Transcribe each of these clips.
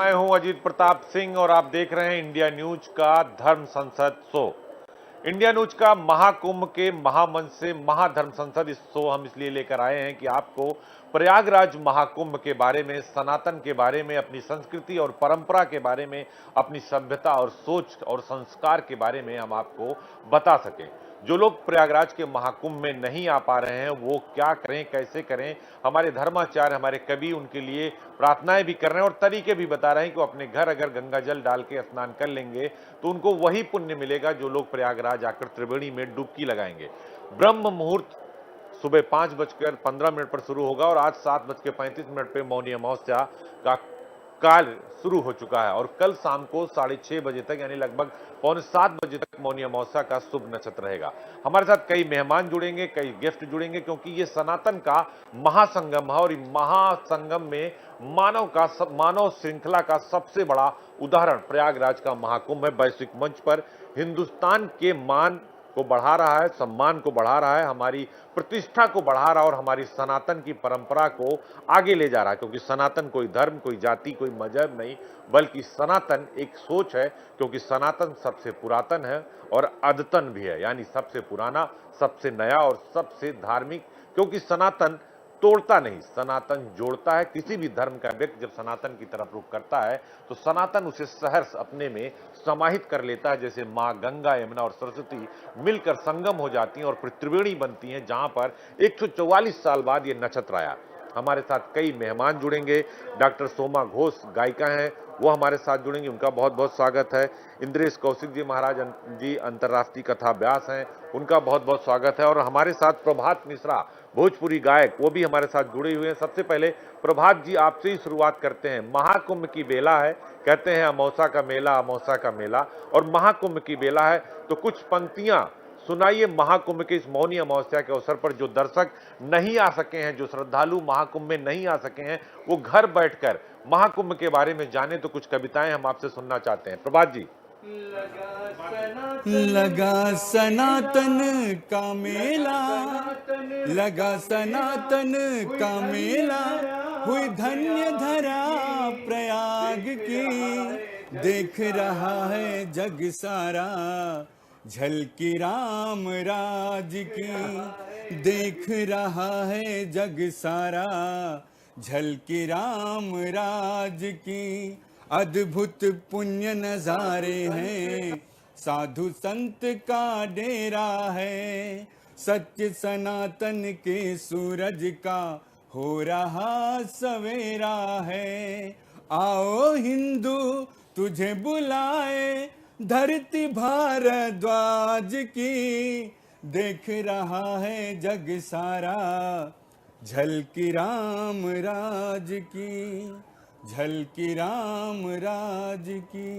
मैं हूं अजीत प्रताप सिंह और आप देख रहे हैं इंडिया न्यूज का धर्म संसद शो। इंडिया न्यूज का महाकुंभ के महामंच से महाधर्म संसद इस शो हम इसलिए लेकर आए हैं कि आपको प्रयागराज महाकुंभ के बारे में, सनातन के बारे में, अपनी संस्कृति और परंपरा के बारे में, अपनी सभ्यता और सोच और संस्कार के बारे में हम आपको बता सकें। जो लोग प्रयागराज के महाकुंभ में नहीं आ पा रहे हैं वो क्या करें, कैसे करें। हमारे धर्माचार्य, हमारे कवि उनके लिए प्रार्थनाएं भी कर रहे हैं और तरीके भी बता रहे हैं कि अपने घर अगर गंगा जल डाल के स्नान कर लेंगे तो उनको वही पुण्य मिलेगा जो लोग प्रयागराज आकर त्रिवेणी में डुबकी लगाएंगे। ब्रह्म मुहूर्त सुबह 5:15 पर शुरू होगा और आज 7:35 पे मौनी अमावस्या का काल शुरू हो चुका है और कल शाम को 6:30 बजे तक यानी लगभग 6:45 तक मौनी अमावस्या का शुभ नक्षत्र रहेगा। हमारे साथ कई मेहमान जुड़ेंगे, कई गेस्ट जुड़ेंगे क्योंकि ये सनातन का महासंगम है और महासंगम में मानव श्रृंखला का सबसे बड़ा उदाहरण प्रयागराज का महाकुंभ है। वैश्विक मंच पर हिंदुस्तान के मान को बढ़ा रहा है, सम्मान को बढ़ा रहा है, हमारी प्रतिष्ठा को बढ़ा रहा है और हमारी सनातन की परंपरा को आगे ले जा रहा है क्योंकि सनातन कोई धर्म, कोई जाति, कोई मजहब नहीं, बल्कि सनातन एक सोच है क्योंकि सनातन सबसे पुरातन है और अद्यतन भी है, यानी सबसे पुराना, सबसे नया और सबसे धार्मिक। क्योंकि सनातन तोड़ता नहीं, सनातन जोड़ता है। किसी भी धर्म का व्यक्ति जब सनातन की तरफ रुख करता है तो सनातन उसे सहर्ष अपने में समाहित कर लेता है। जैसे माँ गंगा, यमुना और सरस्वती मिलकर संगम हो जाती हैं और फिर त्रिवेणी बनती हैं, जहां पर 144 साल बाद ये नक्षत्र आया। हमारे साथ कई मेहमान जुड़ेंगे। डॉक्टर सोमा घोष गायिका हैं, वो हमारे साथ जुड़ेंगे, उनका बहुत बहुत स्वागत है। इंद्रेश कौशिक जी महाराज जी अंतर्राष्ट्रीय कथा व्यास हैं, उनका बहुत बहुत स्वागत है। और हमारे साथ प्रभात मिश्रा भोजपुरी गायक, वो भी हमारे साथ जुड़े हुए हैं। सबसे पहले प्रभात जी आपसे ही शुरुआत करते हैं। महाकुंभ की बेला है, कहते हैं अमावस्या का मेला, अमावस्या का मेला, और महाकुंभ की बेला है तो कुछ पंक्तियां सुनाइए महाकुंभ के इस मौनी अमावस्या के अवसर पर। जो दर्शक नहीं आ सके हैं, जो श्रद्धालु महाकुंभ में नहीं आ सके हैं, वो घर बैठकर महाकुंभ के बारे में जाने, तो कुछ कविताएं हम आपसे सुनना चाहते हैं। प्रभात जी। लगा सनातन का मेला, लगा सनातन का मेला, हुई धन्य धरा प्रयाग की, देख रहा है जग सारा झलकी राम राज की, देख रहा है जग सारा झलकी राम राज की। अद्भुत पुण्य नजारे हैं, साधु संत का डेरा है, सत्य सनातन के सूरज का हो रहा सवेरा है। आओ हिंदू तुझे बुलाए, धरती भारद्वाज की, देख रहा है जग सारा झलकी राम राज की, झलकी राम राज की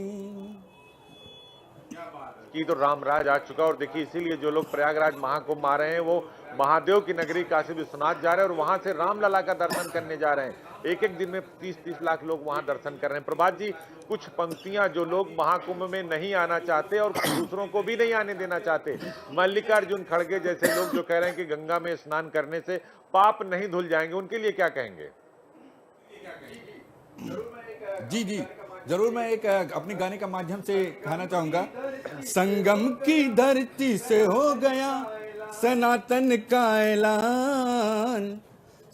तो रामराज आ चुका। और देखिए, इसीलिए जो लोग प्रयागराज महाकुंभ आ रहे हैं वो महादेव की नगरी काशी विश्वनाथ जा रहे हैं और वहां से रामलला का दर्शन करने जा रहे हैं। एक एक दिन में 30-30 लाख लोग वहां दर्शन कर रहे हैं। प्रभात जी, कुछ पंक्तियां जो लोग महाकुंभ में नहीं आना चाहते और दूसरों को भी नहीं आने देना चाहते, मल्लिकार्जुन खड़गे जैसे लोग जो कह रहे हैं कि गंगा में स्नान करने से पाप नहीं धुल जाएंगे, उनके लिए क्या कहेंगे? जी जी जरूर, मैं एक अपने गाने का माध्यम से कहना चाहूंगा। संगम की धरती से हो गया सनातन का ऐलान,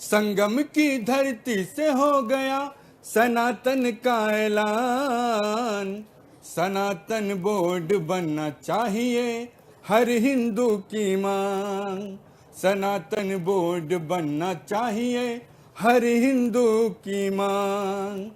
संगम की धरती से हो गया सनातन का ऐलान, सनातन बोर्ड बनना चाहिए हर हिंदू की मांग, सनातन बोर्ड बनना चाहिए हर हिंदू की मांग।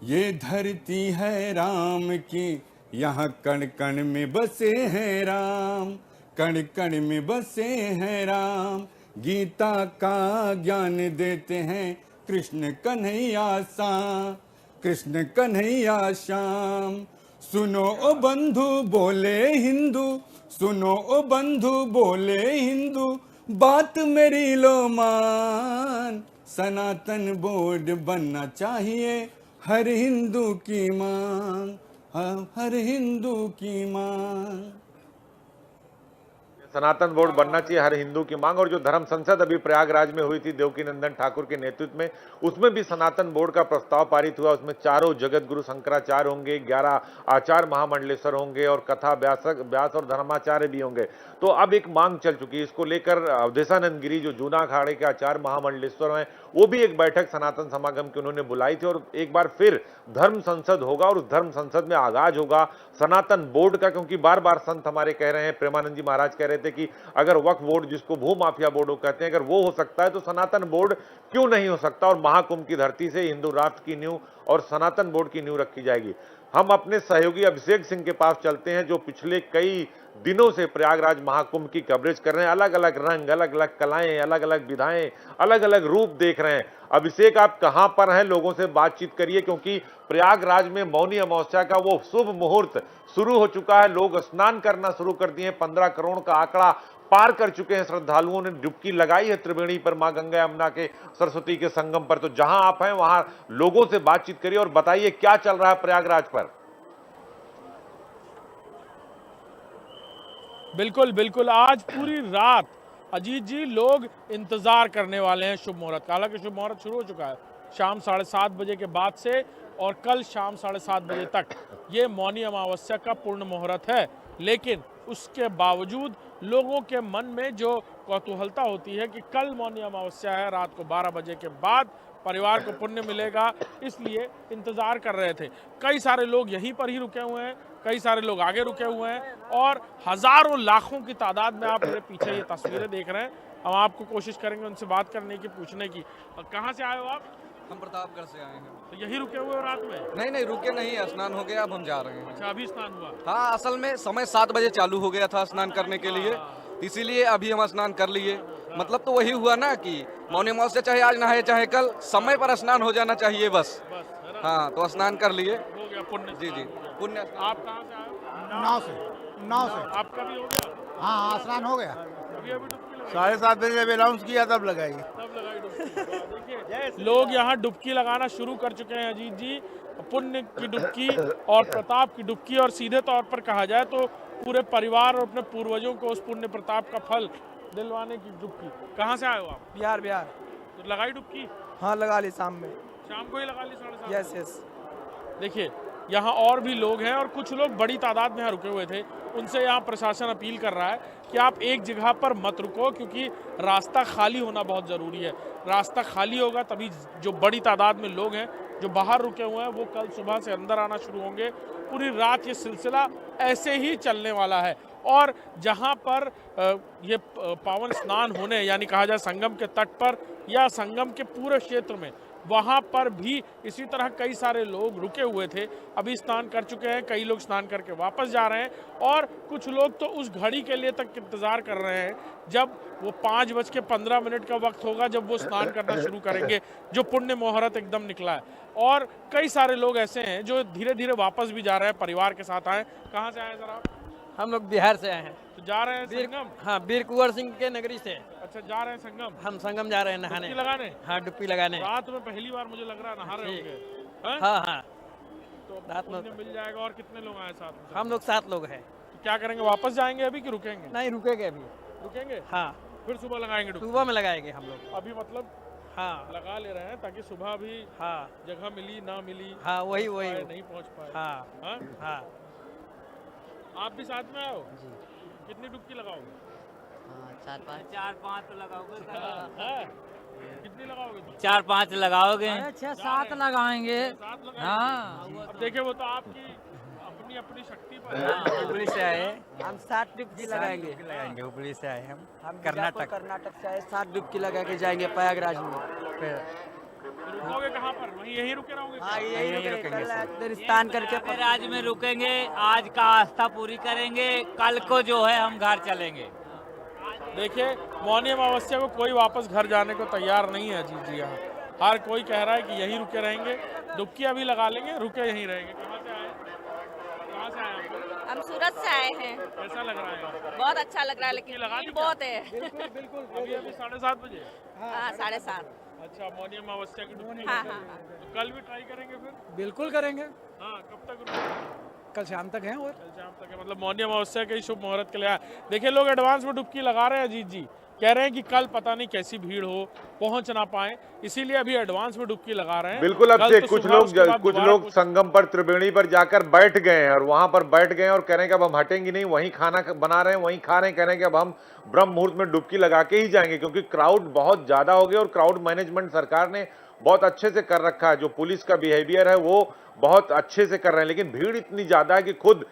ये धरती है राम की, यहाँ कण कण में बसे हैं राम, कण कण में बसे हैं राम, गीता का ज्ञान देते हैं कृष्ण कन्हैया श्याम, कृष्ण कन्हैया श्याम। सुनो ओ बंधु बोले हिंदू, सुनो ओ बंधु बोले हिंदू, बात मेरी लो मान, सनातन बोर्ड बनना चाहिए हर हिंदू की मांग, हर हिंदू की मांग। सनातन बोर्ड बनना चाहिए, हर हिंदू की मांग। और जो धर्म संसद अभी प्रयागराज में हुई थी देवकीनंदन ठाकुर के नेतृत्व में, उसमें भी सनातन बोर्ड का प्रस्ताव पारित हुआ। उसमें चारों जगत गुरु शंकराचार्य होंगे, 11 आचार्य महामंडलेश्वर होंगे और कथा व्यास और धर्माचार्य भी होंगे। तो अब एक मांग चल चुकी है, इसको लेकर अवधेशानंद गिरी जो जूना अखाड़े के आचार्य महामंडलेश्वर हैं, वो भी एक बैठक सनातन समागम की उन्होंने बुलाई थी। और एक बार फिर धर्म संसद होगा और उस धर्म संसद में आगाज होगा सनातन बोर्ड का, क्योंकि बार बार संत हमारे कह रहे हैं, प्रेमानंद जी महाराज कह रहे थे कि अगर वक्फ बोर्ड, जिसको भू माफिया बोर्ड कहते हैं, अगर वो हो सकता है तो सनातन बोर्ड क्यों नहीं हो सकता। और महाकुंभ की धरती से हिंदू राष्ट्र की नींव और सनातन बोर्ड की नींव रखी जाएगी। हम अपने सहयोगी अभिषेक सिंह के पास चलते हैं, जो पिछले कई दिनों से प्रयागराज महाकुंभ की कवरेज कर रहे हैं। अलग अलग रंग, अलग अलग कलाएं, अलग अलग विधाएं, अलग अलग रूप देख रहे हैं। अभिषेक, आप कहां पर हैं? लोगों से बातचीत करिए, क्योंकि प्रयागराज में मौनी अमावस्या का वो शुभ मुहूर्त शुरू हो चुका है। लोग स्नान करना शुरू कर दिए। 15 करोड़ का आंकड़ा पार कर चुके हैं। श्रद्धालुओं ने डुबकी लगाई है त्रिवेणी पर, मां गंगा यमुना के सरस्वती के संगम पर। तो जहां आप हैं वहां लोगों से बातचीत करिए और बताइए क्या चल रहा है प्रयागराज पर। बिल्कुल बिल्कुल, आज पूरी रात अजीत जी लोग इंतजार करने वाले हैं शुभ मुहूर्त का। हालांकि शुभ मुहूर्त शुरू हो चुका है शाम 7:30 बजे के बाद से, और कल शाम 7:30 बजे तक ये मौनी अमावस्या का पूर्ण मुहूर्त है। लेकिन उसके बावजूद लोगों के मन में जो कौतूहलता होती है कि कल मौनी अमावस्या है, रात को 12 बजे के बाद परिवार को पुण्य मिलेगा, इसलिए इंतजार कर रहे थे। कई सारे लोग यहीं पर ही रुके हुए हैं, कई सारे लोग आगे रुके हुए हैं, और हजारों लाखों की तादाद में आप मेरे पीछे ये तस्वीरें देख रहे हैं। हम आपको कोशिश करेंगे उनसे बात करने की, पूछने की। कहाँ से आए हो आप? हम प्रतापगढ़ से आए हैं। तो यही रुके हुए हो रात में? नहीं रुके नहीं, स्नान हो गया, अब हम जा रहे हैं। अच्छा, अभी स्नान हुआ? हाँ, असल में समय 7 बजे चालू हो गया था स्नान करने के लिए, इसीलिए अभी हम स्नान कर लिए। मतलब तो वही हुआ ना कि मौनी अमावस्या चाहे आज नहाए चाहे कल, समय पर स्नान हो जाना चाहिए बस। हाँ, तो स्नान कर लिए। हो गया पुण्य? जी पुण्य। आप कहाँ से आए हो? नाव से। आपका भी हो गया? हाँ, स्नान हो गया। अभी डुबकी लगाई? 7:30 बजे जब अनाउंस किया तब लगाई। तब लगाई डुबकी। देखिए लोग यहाँ डुबकी लगाना शुरू कर चुके हैं अजीत जी। पुण्य की डुबकी और प्रताप की डुबकी, और सीधे तौर पर कहा जाए तो पूरे परिवार और अपने पूर्वजों को उस पुण्य प्रताप का फल दिलवाने की डुबकी। कहाँ से आए हो आप? बिहार। तो लगाई डुबकी? हाँ, लगा ली शाम में। शाम को ही लगा ली 7:30? यस। देखिए यहाँ और भी लोग हैं, और कुछ लोग बड़ी तादाद में यहाँ रुके हुए थे। उनसे यहाँ प्रशासन अपील कर रहा है कि आप एक जगह पर मत रुको, क्योंकि रास्ता खाली होना बहुत ज़रूरी है। रास्ता खाली होगा तभी जो बड़ी तादाद में लोग हैं जो बाहर रुके हुए हैं वो कल सुबह से अंदर आना शुरू होंगे। पूरी रात ये सिलसिला ऐसे ही चलने वाला है। और जहाँ पर ये पावन स्नान होने, यानी कहा जाए संगम के तट पर या संगम के पूरे क्षेत्र में, वहाँ पर भी इसी तरह कई सारे लोग रुके हुए थे। अभी स्नान कर चुके हैं, कई लोग स्नान करके वापस जा रहे हैं, और कुछ लोग तो उस घड़ी के लिए तक इंतज़ार कर रहे हैं जब वो 5:15 का वक्त होगा, जब वो स्नान करना शुरू करेंगे, जो पुण्य मुहूर्त एकदम निकला है। और कई सारे लोग ऐसे हैं जो धीरे धीरे वापस भी जा रहे हैं, परिवार के साथ आए। कहाँ से आए सर आप? हम लोग बिहार से आए हैं। तो जा रहे हैं संगम? हाँ, वीर कुंवर सिंह के नगरी से। अच्छा, जा रहे हैं संगम? हम संगम जा रहे हैं नहाने। डुबकी लगाने? हाँ, डुबकी लगाने। रात में पहली बार मुझे लग रहा है नहा रहे होंगे। हाँ। तो रात में पुण्य मिल जाएगा। और कितने लोग आए साथ में? हम लोग 7 लोग हैं। तो क्या करेंगे, वापस जाएंगे अभी कि रुकेंगे? नहीं, रुकेंगे अभी। रुकेंगे? हाँ, फिर सुबह लगाएंगे डुबकी? सुबह में लगाएंगे हम लोग। अभी मतलब हाँ, लगा ले रहे हैं ताकि सुबह भी हाँ, जगह मिली ना मिली, हाँ, वही नहीं पहुंच पाए। हाँ, हाँ? हाँ। आप भी साथ में आओ? जी। कितनी डुबकी लगाओगे? 4-5 तो लगाओगे। हाँ? कितनी लगाओगे तुम? 4-5 लगाओगे। 6-7 लगाएंगे। 7 लगाएंगे? हाँ। अब देखिए वो तो आपकी अपनी अपनी शक्ति पर है। हुबली से आए। हम 7 डुबकी लगाएंगे। हुबली से आए हम कर्नाटक से आए। 7 डुबकी लगा के जाएंगे प्रयागराज में। रुकोगे कहाँ पर? वहीं यही रुके रहोगे? हाँ, यही रुकेंगे। स्नान करके प्रयागराज में रुकेंगे, आज का आस्था पूरी करेंगे, कल को जो है हम घर चलेंगे। देखिए मौनी अमावस्या को कोई वापस घर जाने को तैयार नहीं है जी। यहाँ हर कोई कह रहा है कि यहीं रुके रहेंगे, डुबकी अभी लगा लेंगे, रुके यहीं रहेंगे। कहाँ से आए? कहाँ से आए आप? हम सूरत से आए हैं। कैसा लग रहा है? बहुत अच्छा लग रहा है, लेकिन लगा ली भीड़ क्या? बहुत है। बिल्कुल। अभी 7:30 बजे? हाँ, 7:30। अच्छा, मौनी अमावस्या की डुबकी। हाँ। तो कल भी ट्राई करेंगे फिर? बिल्कुल करेंगे। हाँ, कब तक रुकेंगे? कल शाम तक हैं और कल शाम तक है, मतलब मौनी अमावस्या के शुभ मुहूर्त के लिए आए। देखिए लोग एडवांस में डुबकी लगा रहे हैं अजीत जी, कह रहे हैं कि कल पता नहीं कैसी भीड़ हो, पहुंच ना पाए, इसीलिए अभी एडवांस में डुबकी लगा रहे हैं। बिल्कुल। अब कल से तो कुछ सुबह, लोग उसके बाद दोबारा संगम पर त्रिवेणी पर जाकर बैठ गए हैं और वहां पर बैठ गए हैं और कह रहे हैं कि अब हम हटेंगे नहीं, वहीं खाना बना रहे हैं, वहीं खा रहे हैं, कह रहे हैं कि अब हम ब्रह्म मुहूर्त में डुबकी लगा के ही जाएंगे, क्योंकि क्राउड बहुत ज्यादा हो गया और क्राउड मैनेजमेंट सरकार ने बहुत अच्छे से कर रखा है। जो पुलिस का बिहेवियर है वो बहुत अच्छे से कर रहे हैं, लेकिन भीड़ इतनी ज्यादा है कि खुद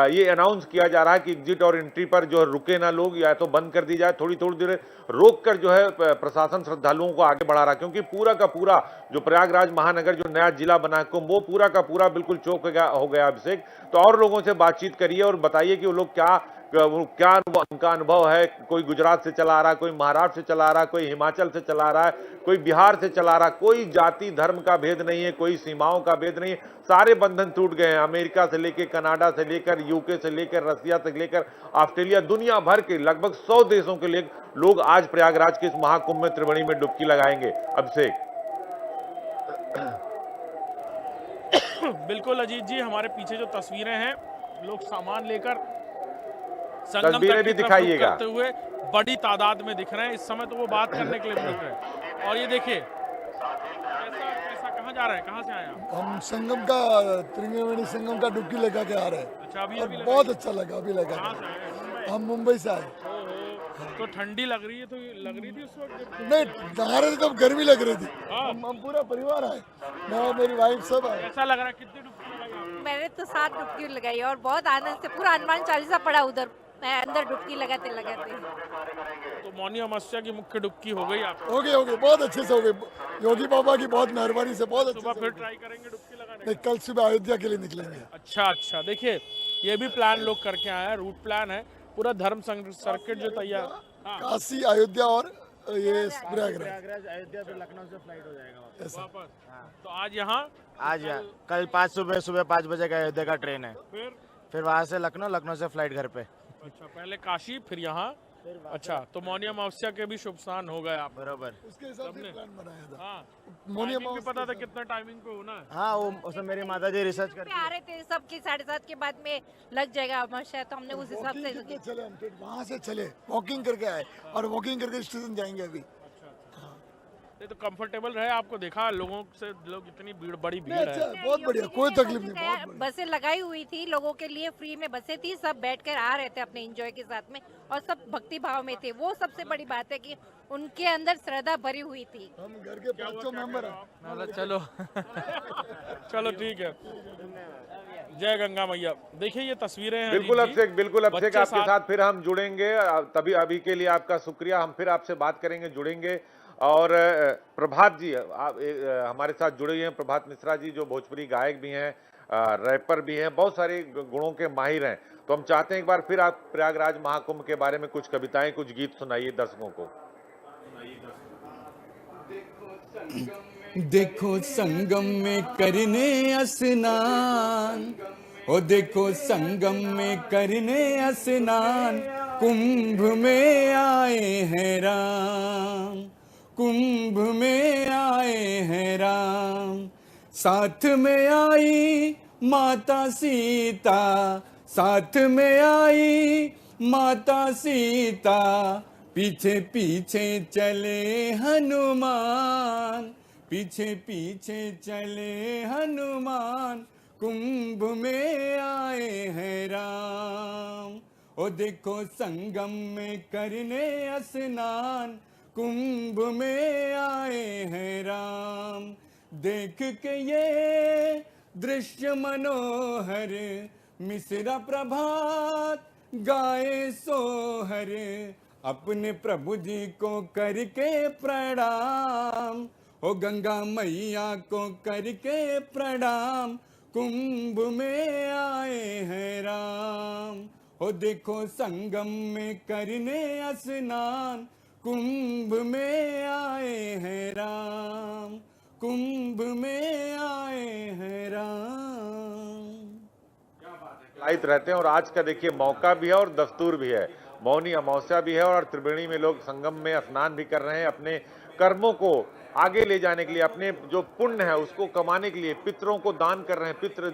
ये अनाउंस किया जा रहा है कि एग्जिट और एंट्री पर जो है रुके ना लोग, या तो बंद कर दी जाए, थोड़ी थोड़ी देर रोक कर जो है प्रशासन श्रद्धालुओं को आगे बढ़ा रहा है, क्योंकि पूरा का पूरा जो प्रयागराज महानगर जो नया जिला बना है कुंभ, वो पूरा का पूरा बिल्कुल चौक हो गया। अभिषेक, तो और लोगों से बातचीत करिए और बताइए कि वो लोग क्या उनका अनुभव है। कोई गुजरात से चला रहा है, कोई महाराष्ट्र से चला रहा है, कोई हिमाचल से चला रहा है, कोई बिहार से चला रहा है, कोई जाति धर्म का भेद नहीं है, कोई सीमाओं का भेद नहीं है, सारे बंधन टूट गए हैं। अमेरिका से लेकर, कनाडा से लेकर, यूके से लेकर, रसिया से लेकर ऑस्ट्रेलिया, दुनिया भर के लगभग 100 देशों के लोग आज प्रयागराज के इस महाकुंभ में त्रिवेणी में डुबकी लगाएंगे। अभिषेक। बिल्कुल अजीत जी, हमारे पीछे जो तस्वीरें हैं, लोग सामान लेकर संगम तस्वीरें तक भी की तरफ दिखाइएगा करते हुए बड़ी तादाद में दिख रहे हैं। इस समय तो वो बात करने के लिए रुक रहे हैं। और ये देखिए कैसा कहाँ जा रहे हैं, कहाँ से आए आप? हम संगम का त्रिवेणी संगम का डुबकी लगा के आ रहे हैं। अच्छा, अभी और अभी बहुत अच्छा लगा, अभी लगा कहाँ से आए हैं? हम मुंबई से आए। तो ठंडी लग रही है, तो लग रही थी उस वक्त? नहीं, नहा रहे थे तब गर्मी लग रही थी। हाँ। हम पूरा परिवार आए, मैं और मेरी वाइफ सब आए। कैसा लग रहा है, कितनी डुबकी लगाई आपने? मैंने तो 7 डुबकी लगाई और बहुत आनंद से पूरा हनुमान चालीसा पड़ा उधर, मैं अंदर डुबकी लगाते लगाते। तो मौनी अमावस्या की मुख्य डुबकी हो गई आप? हो गए बहुत अच्छे से हो गए। योगी बाबा की बहुत मेहरबानी से बहुत अच्छे सुबह से फिर हो गए। ट्राई करेंगे डुबकी लगाने? नहीं, कल सुबह अयोध्या के लिए निकलेंगे। अच्छा, देखिए ये भी प्लान लोग करके आए हैं, रूट प्लान है पूरा, धर्म सर्किट जो तैयार। हाँ। काशी, अयोध्या और ये प्रयागराज। अयोध्या से लखनऊ से फ्लाइट हो जाएगा ऐसा। वापस। तो आज यहाँ, आज कल 5 सुबह 5 बजे का अयोध्या का ट्रेन है, फिर वहाँ से लखनऊ से फ्लाइट घर पे। अच्छा, पहले काशी फिर यहाँ। अच्छा, तो मौनी अमावस्या के भी शुभ स्नान हो गए आप? बराबर। उसके हिसाब से प्लान बनाया था। हाँ, मौनी टाइमिंग भी अमावस्या पता था कितना टाइमिंग पे होना है? हाँ, वो उसमें मेरी माता जी रिसर्च पे आ रहे थे सबके 7:30 के बाद में लग जाएगा अमावस्या, तो हमने उस हिसाब से कितने चले हम, फिर वहाँ से चले वॉकिंग करके आए और वॉकिंग करके स्टेशन जाएंगे अभी। ये तो कंफर्टेबल रहे, आपको देखा लोगों से, लोग इतनी बड़ी भीड़ अच्छा, है। बहुत बढ़िया, कोई तकलीफ नहीं, बहुत बढ़िया। बसें लगाई हुई थी लोगों के लिए, फ्री में बसें थी, सब बैठकर आ रहे थे अपने एंजॉय के साथ में, और सब भक्ति भाव में थे। वो सबसे बड़ी बात है कि उनके अंदर श्रद्धा भरी हुई थी। हम घर के 500 मेंबर हैं। चलो चलो ठीक है, जय गंगा मैया। देखिए ये तस्वीरें हैं। बिल्कुल अभिषेक, बिल्कुल अभिषेक, बच्चे आपके साथ फिर हम जुड़ेंगे। तभी अभी के लिए आपका शुक्रिया, हम फिर आपसे बात करेंगे, जुड़ेंगे। और प्रभात जी आप हमारे साथ जुड़े हुए हैं, प्रभात मिश्रा जी जो भोजपुरी गायक भी हैं, रैपर भी हैं, बहुत सारे गुणों के माहिर हैं। तो हम चाहते हैं एक बार फिर आप प्रयागराज महाकुंभ के बारे में कुछ कविताएं, कुछ गीत सुनाइए दर्शकों को। देखो संगम में करने स्नान, ओ देखो संगम में करने स्नान, कुंभ में आए हैं राम, कुंभ में आए हैं राम। साथ में आई माता सीता, साथ में आई माता सीता, पीछे पीछे चले हनुमान, पीछे पीछे चले हनुमान, कुंभ में आए हैं राम। ओ देखो संगम में करने स्नान, कुंभ में आए हैं राम। देख के ये दृश्य मनोहर, मिश्रा प्रभात गाए सोहर, अपने प्रभु जी को करके प्रणाम, ओ गंगा मैया को करके प्रणाम, कुंभ में आए हैं राम। ओ देखो संगम में करने स्नान, कुंभ में आए हैं राम, कुंभ में आए हैं राम। लाइट रहते हैं और आज का देखिए मौका भी है और दस्तूर भी है, मौनी अमावस्या भी है और त्रिवेणी में लोग संगम में स्नान भी कर रहे हैं, अपने कर्मों को आगे ले जाने के लिए, अपने जो पुण्य है उसको कमाने के लिए पितरों को दान कर रहे हैं। पितृ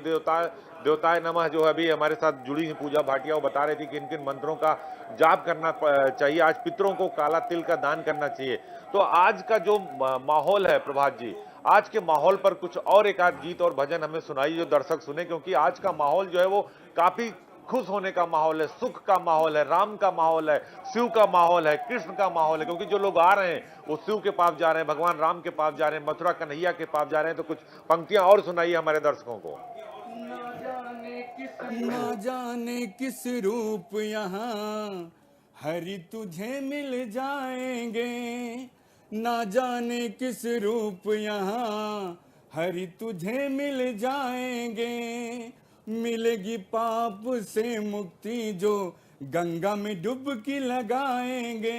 देवताय नमः जो अभी हमारे साथ जुड़ी हैं पूजा भाटिया, वो बता रहे थे कि किन मंत्रों का जाप करना चाहिए। आज पितरों को काला तिल का दान करना चाहिए। तो आज का जो माहौल है प्रभात जी, आज के माहौल पर कुछ और एक आध गीत और भजन हमें सुनाइए जो दर्शक सुने, क्योंकि आज का माहौल जो है वो काफी खुश होने का माहौल है, सुख का माहौल है, राम का माहौल है, शिव का माहौल है, कृष्ण का माहौल है। क्योंकि जो लोग आ रहे हैं वो शिव के पास जा रहे हैं, भगवान राम के पास जा रहे हैं, मथुरा कन्हैया के पास जा रहे हैं। तो कुछ पंक्तियां और सुनाइए हमारे दर्शकों को। ना जाने किस रूप यहाँ हरि तुझे मिल जाएंगे, ना जाने किस रूप यहाँ हरि तुझे मिल जाएंगे। मिलेगी पाप से मुक्ति जो गंगा में डुबकी लगाएंगे।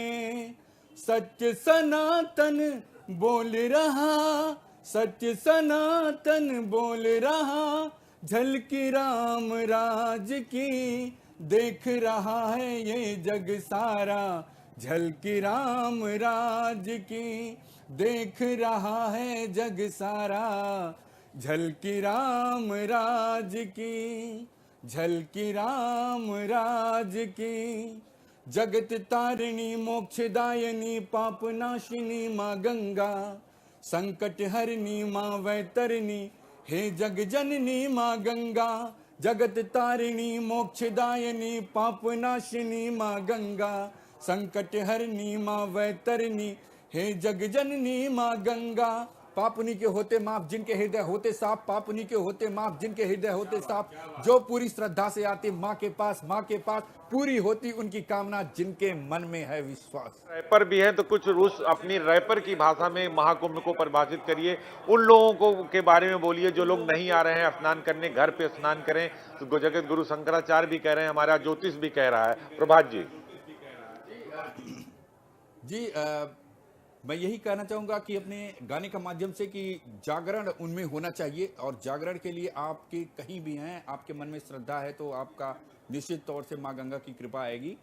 सत्य सनातन बोल रहा, सत्य सनातन बोल रहा, झलकी राम राज की देख रहा है ये जग सारा। झलकी राम राज की देख रहा है जग सारा। झलकी राम राज की, झलकी राम राज की। जगत तारिणी मोक्षदायिनी पापनाशिनी माँ गंगा, संकट हरनी माँ वैतरणी हे जग जननी माँ गंगा। जगत तारिणी मोक्षदायिनी पापनाशिनी माँ गंगा, संकट हरनी माँ वैतरणी हे जग जननी माँ गंगा। पापनी के होते माफ जिनके हृदय होते साफ, पापनी के होते माफ जिनके हृदय होते साफ। जो पूरी श्रद्धा से आते माँ के पास, माँ के पास पूरी होती उनकी कामना जिनके मन में है विश्वास। रैपर भी है तो कुछ रूस अपनी रैपर की भाषा में महाकुंभ को परिभाषित करिए। उन लोगों को के बारे में बोलिए जो लोग नहीं आ रहे हैं स्नान करने, घर पे स्नान करें। तो जगत गुरु शंकराचार्य भी कह रहे हैं, हमारा ज्योतिष भी कह रहा है। प्रभात जी जी मैं यही कहना चाहूँगा कि अपने गाने का माध्यम से कि जागरण उनमें होना चाहिए, और जागरण के लिए आपके कहीं भी हैं, आपके मन में श्रद्धा है तो आपका निश्चित तौर से माँ गंगा की कृपा आएगी।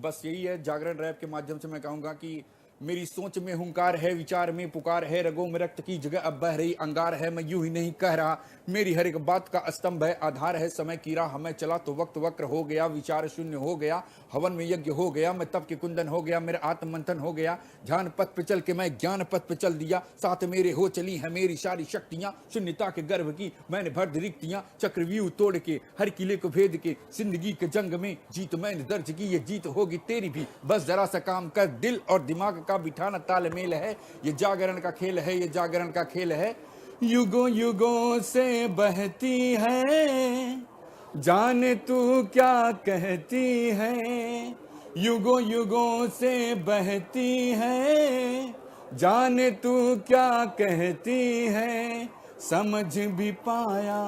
बस यही है। जागरण रैप के माध्यम से मैं कहूँगा कि मेरी सोच में हुंकार है, विचार में पुकार है, रगों में रक्त की जगह अब बह रही अंगार है। मैं यूं ही नहीं कह रहा, मेरी हर एक बात का स्तंभ है, आधार है समय की राह। मैं चला तो वक्त वक्र हो गया, विचार शून्य हो गया, हवन में यज्ञ हो गया, मैं तप के कुंदन हो गया, मेरा आत्म मंथन हो गया। ध्यान पथ पे चल के मैं ज्ञान पथ पे चल दिया, साथ मेरे हो चली है मेरी सारी शक्तियां। शून्यता के गर्भ की मैंने भर दी रिक्तियां, चक्रव्यूह तोड़ के हर किले को भेद के जिंदगी के जंग में जीत मैंने दर्ज की, ये जीत होगी तेरी भी। बस जरा सा काम कर, दिल और दिमाग का बिठाना तालमेल है, ये जागरण का खेल है, ये जागरण का खेल है। युगों युगों से बहती है, जाने तू क्या कहती है। युगों युगों से बहती है, जाने तू क्या कहती है। समझ भी पाया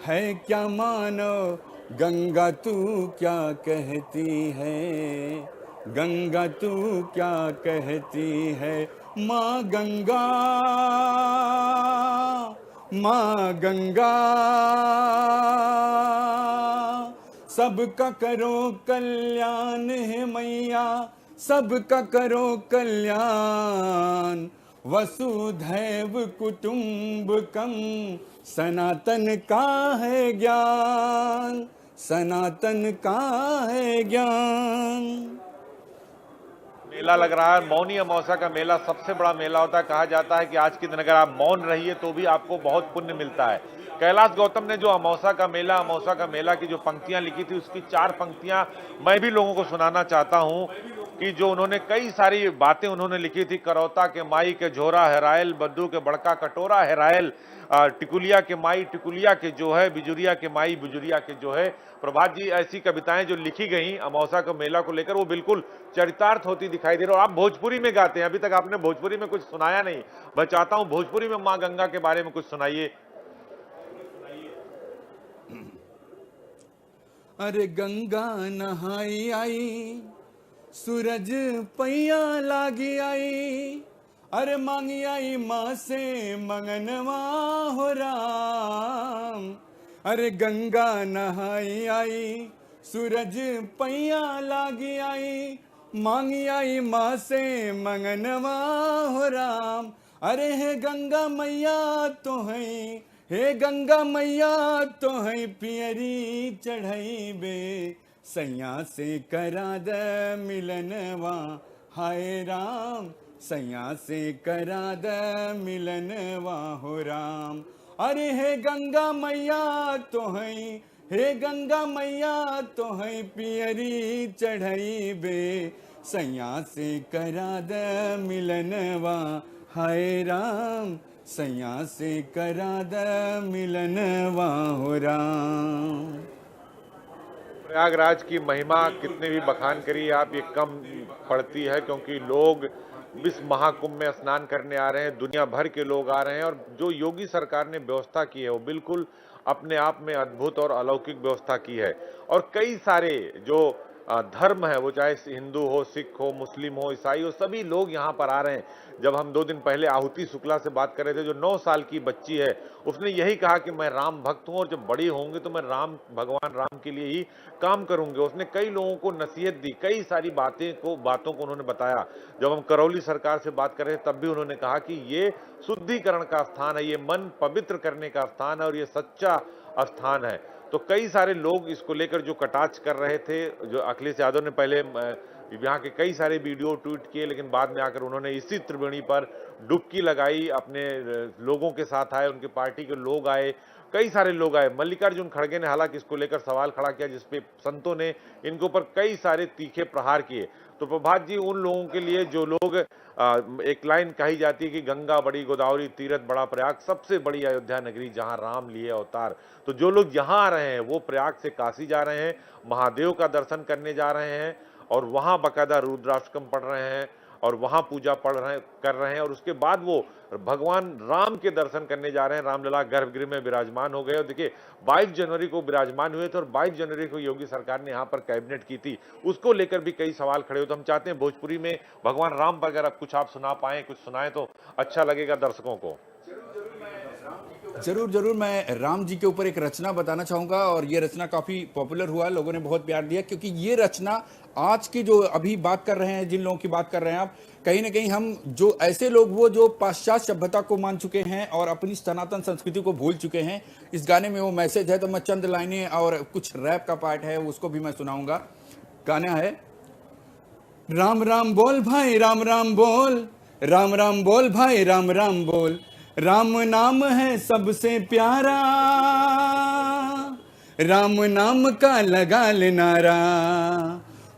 है क्या मानो, गंगा तू क्या कहती है। गंगा तू क्या कहती है। माँ गंगा, माँ गंगा, सबका करो कल्याण है मैया, सबका करो कल्याण। वसुधैव कुटुंबकम, सनातन का है ज्ञान, सनातन का है ज्ञान। मेला लग रहा है, मौनी अमावस्या का मेला सबसे बड़ा मेला होता है। कहा जाता है कि आज के दिन अगर आप मौन रहिए तो भी आपको बहुत पुण्य मिलता है। कैलाश गौतम ने जो अमावस्या का मेला की जो पंक्तियां लिखी थी, उसकी 4 पंक्तियां मैं भी लोगों को सुनाना चाहता हूं कि जो उन्होंने कई सारी बातें उन्होंने लिखी थी। करौता के माई के झोरा हेरायल, बद्दू के बड़का कटोरा हेरायल, टिकुलिया के माई टिकुलिया के जो है, बिजुरिया के माई बिजुरिया के जो है। प्रभात जी, ऐसी कविताएं जो लिखी गई अमावस्या के मेला को लेकर वो बिल्कुल चरितार्थ होती दिखाई दे रही है। और आप भोजपुरी में गाते हैं, अभी तक आपने भोजपुरी में कुछ सुनाया नहीं। मैं चाहता हूं भोजपुरी में माँ गंगा के बारे में कुछ सुनाइए। अरे गंगा नहाई आई, सूरज पैया लागी आई, अरे मांगी आई माँ से मंगनवा हो राम। अरे गंगा नहाई आई, सूरज पैया लागी आई, मांगी आई माँ से मंगनवा हो राम। अरे हे गंगा मैया तो है, हे गंगा मैया तो है पियरी चढ़ई बे, सैया से करा द मिलनवा हाय राम, सैया से करा द मिलनवा हो राम। अरे हे गंगा मैया तो है, हे गंगा मैया तो है पियरी चढ़ई बे, सैया से करा द मिलनवा हाय राम, सैया से करा द मिलनवा हो राम। प्रयागराज की महिमा कितने भी बखान करिए आप, ये कम पड़ती है, क्योंकि लोग इस महाकुंभ में स्नान करने आ रहे हैं, दुनिया भर के लोग आ रहे हैं। और जो योगी सरकार ने व्यवस्था की है वो बिल्कुल अपने आप में अद्भुत और अलौकिक व्यवस्था की है। और कई सारे जो धर्म है, वो चाहे हिंदू हो, सिख हो, मुस्लिम हो, ईसाई हो, सभी लोग यहाँ पर आ रहे हैं। जब हम 2 दिन पहले आहुति शुक्ला से बात कर रहे थे, जो 9 साल की बच्ची है, उसने यही कहा कि मैं राम भक्त हूँ और जब बड़ी होंगी तो मैं भगवान राम के लिए ही काम करूंगी। उसने कई लोगों को नसीहत दी, कई सारी बातों को उन्होंने बताया। जब हम करौली सरकार से बात कर रहे थे तब भी उन्होंने कहा कि ये शुद्धिकरण का स्थान है, ये मन पवित्र करने का स्थान है और ये सच्चा स्थान है। तो कई सारे लोग इसको लेकर जो कटाक्ष कर रहे थे, जो अखिलेश यादव ने पहले यहाँ के कई सारे वीडियो ट्वीट किए, लेकिन बाद में आकर उन्होंने इसी त्रिवेणी पर डुबकी लगाई, अपने लोगों के साथ आए, उनके पार्टी के लोग आए, कई सारे लोग आए। मल्लिकार्जुन खड़गे ने हालांकि इसको लेकर सवाल खड़ा किया, जिसपे संतों ने इनके ऊपर कई सारे तीखे प्रहार किए। तो प्रभात जी, उन लोगों के लिए जो लोग एक लाइन कही जाती है कि गंगा बड़ी गोदावरी तीरथ बड़ा प्रयाग, सबसे बड़ी अयोध्या नगरी जहां राम लिए अवतार, तो जो लोग यहाँ आ रहे हैं वो प्रयाग से काशी जा रहे हैं, महादेव का दर्शन करने जा रहे हैं और वहां बाकायदा रुद्राष्टकम पढ़ रहे हैं और वहां पूजा कर रहे हैं और उसके बाद वो भगवान राम के दर्शन करने जा रहे हैं। रामलला गर्भगृह में विराजमान हो गए और देखिए 22 जनवरी को विराजमान हुए थे और 22 जनवरी को योगी सरकार ने यहाँ पर कैबिनेट की थी, उसको लेकर भी कई सवाल खड़े हुए। तो हम चाहते हैं भोजपुरी में भगवान राम पर अगर कुछ आप सुना पाए, कुछ सुनाएं तो अच्छा लगेगा दर्शकों को। जरूर जरूर, मैं राम जी के ऊपर एक रचना बताना चाहूंगा और ये रचना काफी पॉपुलर हुआ, लोगों ने बहुत प्यार दिया, क्योंकि ये रचना आज की जो अभी बात कर रहे हैं, जिन लोगों की बात कर रहे हैं आप, कहीं ना कहीं हम जो ऐसे लोग वो जो पाश्चात्य सभ्यता को मान चुके हैं और अपनी सनातन संस्कृति को भूल चुके हैं, इस गाने में वो मैसेज है। तो मैं चंद लाइनें और कुछ रैप का पार्ट है उसको भी मैं सुनाऊंगा। गाना है, राम राम बोल भाई राम राम बोल, राम राम बोल भाई राम राम बोल, राम नाम है सबसे प्यारा, राम नाम का लगा ले नारा,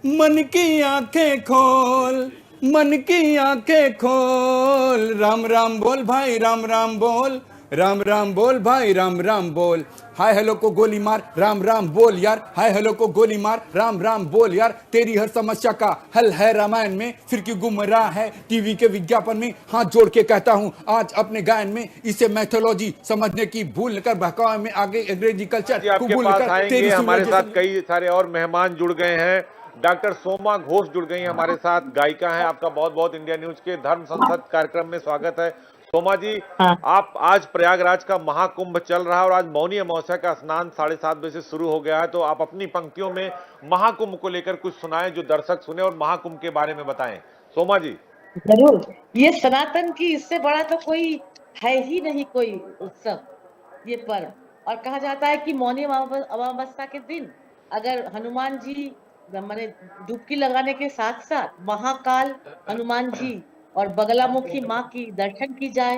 मन की आंखें खोल, मन की आंखें खोल, राम राम बोल भाई राम राम बोल, राम राम बोल भाई राम राम बोल, हाय हेलो को गोली मार राम राम बोल यार, हाय हेलो को गोली मार राम राम बोल यार, तेरी हर समस्या का हल है रामायण में, फिर क्यों गुमराह है टीवी के विज्ञापन में, हाथ जोड़ के कहता हूं आज अपने गायन में, इसे मैथोलॉजी समझने की भूल कर बहकावे में आगे अंग्रेजी कल्चर को भूल कर तेरी। हमारे साथ कई सारे और मेहमान जुड़ गए हैं। डॉक्टर सोमा घोष जुड़ गई हैं हमारे साथ, गायिका हैं। आपका बहुत बहुत इंडिया न्यूज के धर्म संसद कार्यक्रम में स्वागत है। सोमा जी, आप आज प्रयागराज का महाकुंभ चल रहा है और आज मौनी अमावस्या का स्नान 7:30 बजे से शुरू हो गया है, तो आप अपनी पंक्तियों में महाकुंभ को लेकर कुछ सुनाएं जो दर्शक सुने और महाकुंभ के बारे में बताएं। सोमा जी। जरूर, ये सनातन की इससे बड़ा तो कोई है ही नहीं कोई उत्सव, ये पर्व। और कहा जाता है कि मौनी अमावस्या के दिन अगर हनुमान जी मैंने डुबकी लगाने के साथ साथ महाकाल हनुमान जी और बगलामुखी माँ की दर्शन की जाए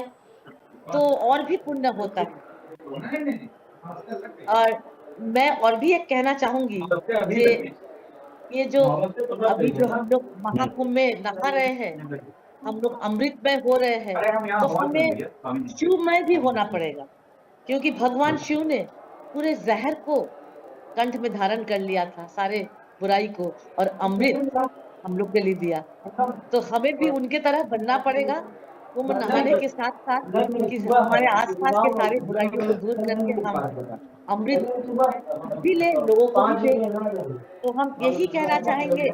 तो और भी पुण्य होता है। और मैं और भी एक कहना चाहूंगी, ये जो अभी जो हम लोग महाकुंभ में नहा रहे हैं, हम लोग अमृतमय हो रहे हैं, तो हमें शिवमय भी होना पड़ेगा, क्योंकि भगवान शिव ने पूरे जहर को कंठ में धारण कर लिया था, सारे बुराई को, और अमृत हम लोग के लिए दिया। तो हमें भी उनके तरह बनना पड़ेगा। कुंभ नहाने के साथ साथ हमारे आसपास के सारे बुराइयों को दूर करके हम अमृत भी ले, लोगों को भी दे। तो हम यही कहना चाहेंगे,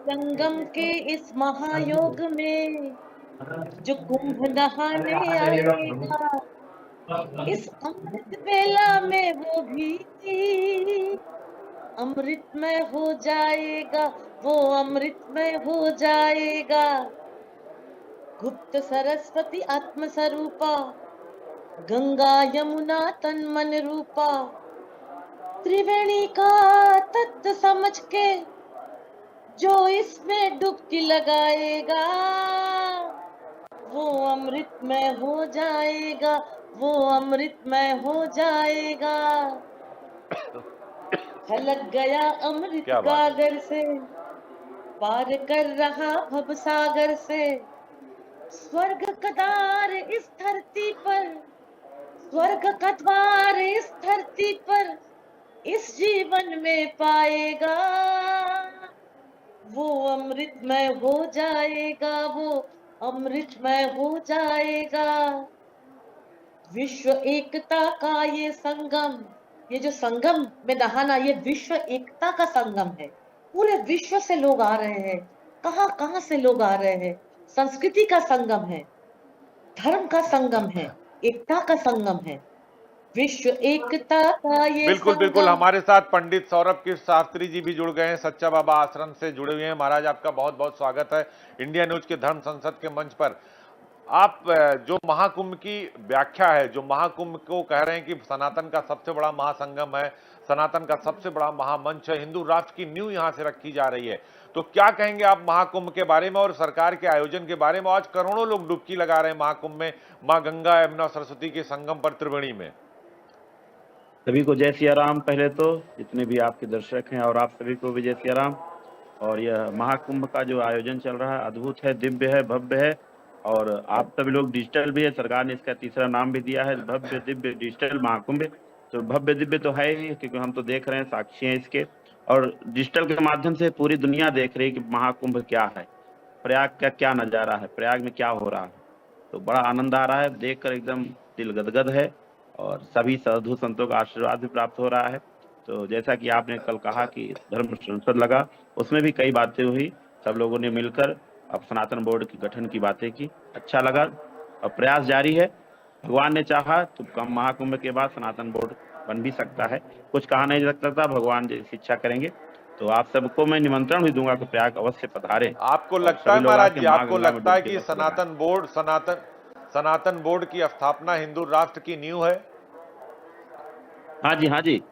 संगम के इस महायोग में जो कुंभ नहाने आएगा, इस अमृत बेला में वो भी अमृतमय हो जाएगा, वो अमृतमय हो जाएगा। गुप्त सरस्वती आत्म स्वरूपा, गंगा यमुना तन मन रूपा, त्रिवेणी का तत्व समझ के जो इसमें डुबकी लगाएगा वो अमृतमय हो जाएगा, वो अमृतमय हो जाएगा। छलक गया अमृत क्या बात है। गागर से, पार कर रहा भव सागर से, स्वर्ग का द्वार इस धरती पर, स्वर्ग का द्वार इस धरती पर इस जीवन में पाएगा, वो अमृतमय हो जाएगा, वो अमृतमय हो जाएगा। विश्व एकता का ये संगम, ये जो संगम में नहाना, ये विश्व एकता का संगम है। पूरे विश्व से लोग आ रहे हैं, कहां कहां से लोग आ रहे हैं। संस्कृति का संगम है, धर्म का संगम है, एकता का संगम है। विश्व एकता का ये बिल्कुल बिल्कुल, संगम। हमारे साथ पंडित सौरभ कृष्ण शास्त्री जी भी जुड़ गए हैं, सच्चा बाबा आश्रम से जुड़े हुए हैं। महाराज आपका बहुत बहुत स्वागत है इंडिया न्यूज के धर्म संसद के मंच पर। आप जो महाकुंभ की व्याख्या है, जो महाकुंभ को कह रहे हैं कि सनातन का सबसे बड़ा महासंगम है, सनातन का सबसे बड़ा महामंच है, हिंदू राष्ट्र की नींव यहां से रखी जा रही है, तो क्या कहेंगे आप महाकुंभ के बारे में और सरकार के आयोजन के बारे में? आज करोड़ों लोग डुबकी लगा रहे हैं महाकुंभ में, माँ गंगा यमुना सरस्वती के संगम पर त्रिवेणी में। सभी को जय सिया राम। पहले तो जितने भी आपके दर्शक हैं और आप सभी को भी जय सिया राम। और यह महाकुंभ का जो आयोजन चल रहा है अद्भुत है, दिव्य है, भव्य है। और आप सभी लोग डिजिटल भी है, सरकार ने इसका तीसरा नाम भी दिया है भव्य दिव्य डिजिटल महाकुंभ। तो भव्य दिव्य तो है ही, क्योंकि हम तो देख रहे हैं, साक्षी हैं इसके। और डिजिटल के माध्यम से पूरी दुनिया देख रही है कि महाकुंभ क्या है, प्रयाग का क्या नजारा है, प्रयाग में क्या हो रहा है। तो बड़ा आनंद आ रहा है, देखकर एकदम दिल गदगद है और सभी साधु संतों का आशीर्वाद भी प्राप्त हो रहा है। तो जैसा कि आपने कल कहा कि धर्म संसद लगा, उसमें भी कई बातें हुई, सब लोगों ने मिलकर अब सनातन बोर्ड के गठन की बातें की, अच्छा लगा। और प्रयास जारी है, भगवान ने चाहा तो कम महाकुंभ के बाद सनातन बोर्ड बन भी सकता है, कुछ कहा नहीं जा सकता, भगवान जैसी इच्छा करेंगे। तो आप सबको मैं निमंत्रण भी दूंगा कि प्रयाग अवश्य पधारे। आपको लगता है महाराज जी, आपको लगता है कि सनातन बोर्ड की स्थापना हिंदू राष्ट्र की नींव है? हाँ जी, हाँ जी,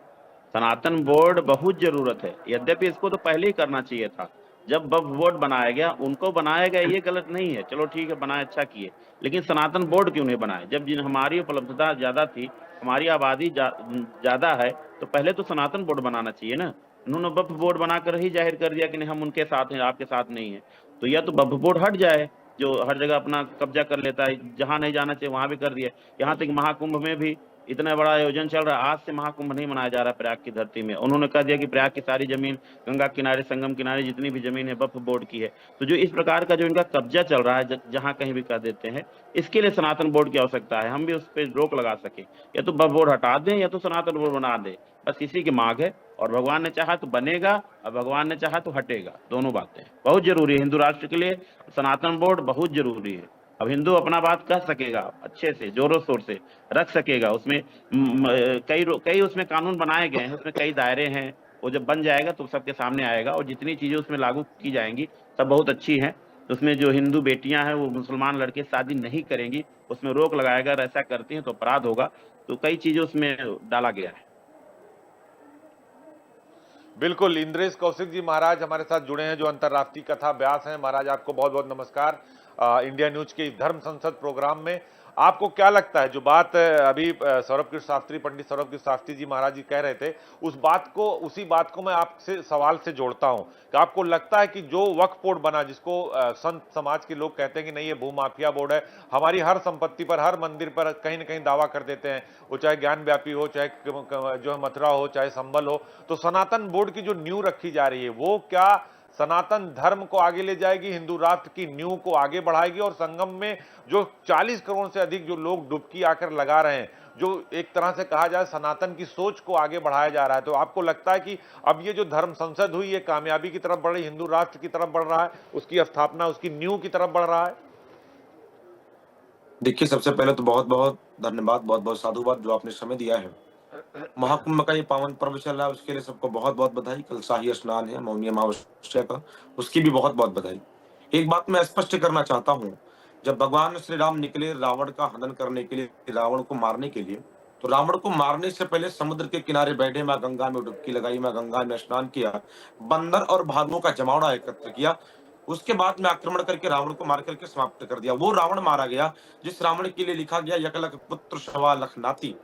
सनातन बोर्ड बहुत जरूरत है। यद्यपि इसको तो पहले ही करना चाहिए था, जब वक्फ बोर्ड बनाया गया, उनको बनाया गया, ये गलत नहीं है, चलो ठीक है, बनाए, अच्छा किए। लेकिन सनातन बोर्ड क्यों नहीं बनाए? जब जिन हमारी उपलब्धता ज्यादा थी, हमारी आबादी ज्यादा है, तो पहले तो सनातन बोर्ड बनाना चाहिए ना। उन्होंने वक्फ बोर्ड बनाकर ही जाहिर कर दिया कि नहीं, हम उनके साथ हैं, आपके साथ नहीं है। तो या तो वक्फ बोर्ड हट जाए, जो हर जगह अपना कब्जा कर लेता है, जहां नहीं जाना चाहिए वहां भी कर दिया। यहाँ तक महाकुंभ में भी इतना बड़ा आयोजन चल रहा है, आज से महाकुंभ नहीं मनाया जा रहा प्रयाग की धरती में। उन्होंने कह दिया कि प्रयाग की सारी जमीन गंगा किनारे, संगम किनारे जितनी भी जमीन है वक्फ बोर्ड की है। तो जो इस प्रकार का जो इनका कब्जा चल रहा है, जहां कहीं भी कर देते हैं, इसके लिए सनातन बोर्ड की आवश्यकता है। हम भी उस पर रोक लगा सके, या तो वक्फ बोर्ड हटा दें या तो सनातन बोर्ड बना दे, बस इसी की मांग है। और भगवान ने चाहा तो बनेगा और भगवान ने चाहा तो हटेगा, दोनों बातें बहुत जरूरी है हिंदू राष्ट्र के लिए। सनातन बोर्ड बहुत जरूरी है। अब हिंदू अपना बात कह सकेगा, अच्छे से जोरों शोर से रख सकेगा। उसमें कई उसमें कानून बनाए गए हैं, उसमें कई दायरे हैं। वो जब बन जाएगा तो सबके सामने आएगा, और जितनी चीजें उसमें लागू की जाएंगी सब बहुत अच्छी हैं। उसमें जो हिंदू बेटियां हैं वो मुसलमान लड़के शादी नहीं करेंगी, उसमें रोक लगाएगा, अगर ऐसा करती हैं तो अपराध होगा। तो कई चीजें उसमें डाला गया है। बिल्कुल, इंद्रेश कौशिक जी महाराज हमारे साथ जुड़े हैं, जो अंतर्राष्ट्रीय कथा व्यास हैं। महाराज आपको बहुत बहुत नमस्कार इंडिया न्यूज के धर्म संसद प्रोग्राम में। आपको क्या लगता है, जो बात अभी सौरभ कृष्ण शास्त्री, पंडित सौरभ कृष्ण शास्त्री जी महाराज जी कह रहे थे, उसी बात को मैं आपसे सवाल से जोड़ता हूं कि आपको लगता है कि जो वक्फ बोर्ड बना, जिसको संत समाज के लोग कहते हैं कि नहीं ये भूमाफिया बोर्ड है, हमारी हर संपत्ति पर, हर मंदिर पर कहीं ना कहीं दावा कर देते हैं, वो चाहे ज्ञान व्यापी हो, चाहे जो है मथुरा हो, चाहे संबल हो, तो सनातन बोर्ड की जो नींव रखी जा रही है वो क्या सनातन धर्म को आगे ले जाएगी, हिंदू राष्ट्र की नींव को आगे बढ़ाएगी? और संगम में जो 40 करोड़ से अधिक जो लोग डुबकी आकर लगा रहे हैं, जो एक तरह से कहा जाए सनातन की सोच को आगे बढ़ाया जा रहा है, तो आपको लगता है कि अब ये जो धर्म संसद हुई, ये कामयाबी की तरफ बढ़ रही, हिंदू राष्ट्र की तरफ बढ़ रहा है, उसकी स्थापना, उसकी नींव की तरफ बढ़ रहा है? देखिए, सबसे पहले तो बहुत बहुत धन्यवाद, बहुत बहुत साधुवाद जो आपने समय दिया है। महाकुंभ का ये पावन पर्व चल रहा है, उसके लिए सबको बहुत बहुत बधाई। कल शाही स्नान है, मौनी अमावस्या का, उसकी भी बहुत बहुत बधाई। एक बात मैं स्पष्ट करना चाहता हूँ जब भगवान श्री राम निकले रावण का हनन करने के लिए, रावण को मारने के लिए, तो रावण को मारने से पहले समुद्र के किनारे बैठे, मां गंगा में डुबकी लगाई, मां गंगा में स्नान किया, बंदर और भालुओं का जमावड़ा एकत्र किया, उसके बाद में आक्रमण करके रावण को मार करके समाप्त कर दिया। वो रावण मारा गया जिस रावण के लिए लिखा गया यकलख पुत्र सवा लख नाती,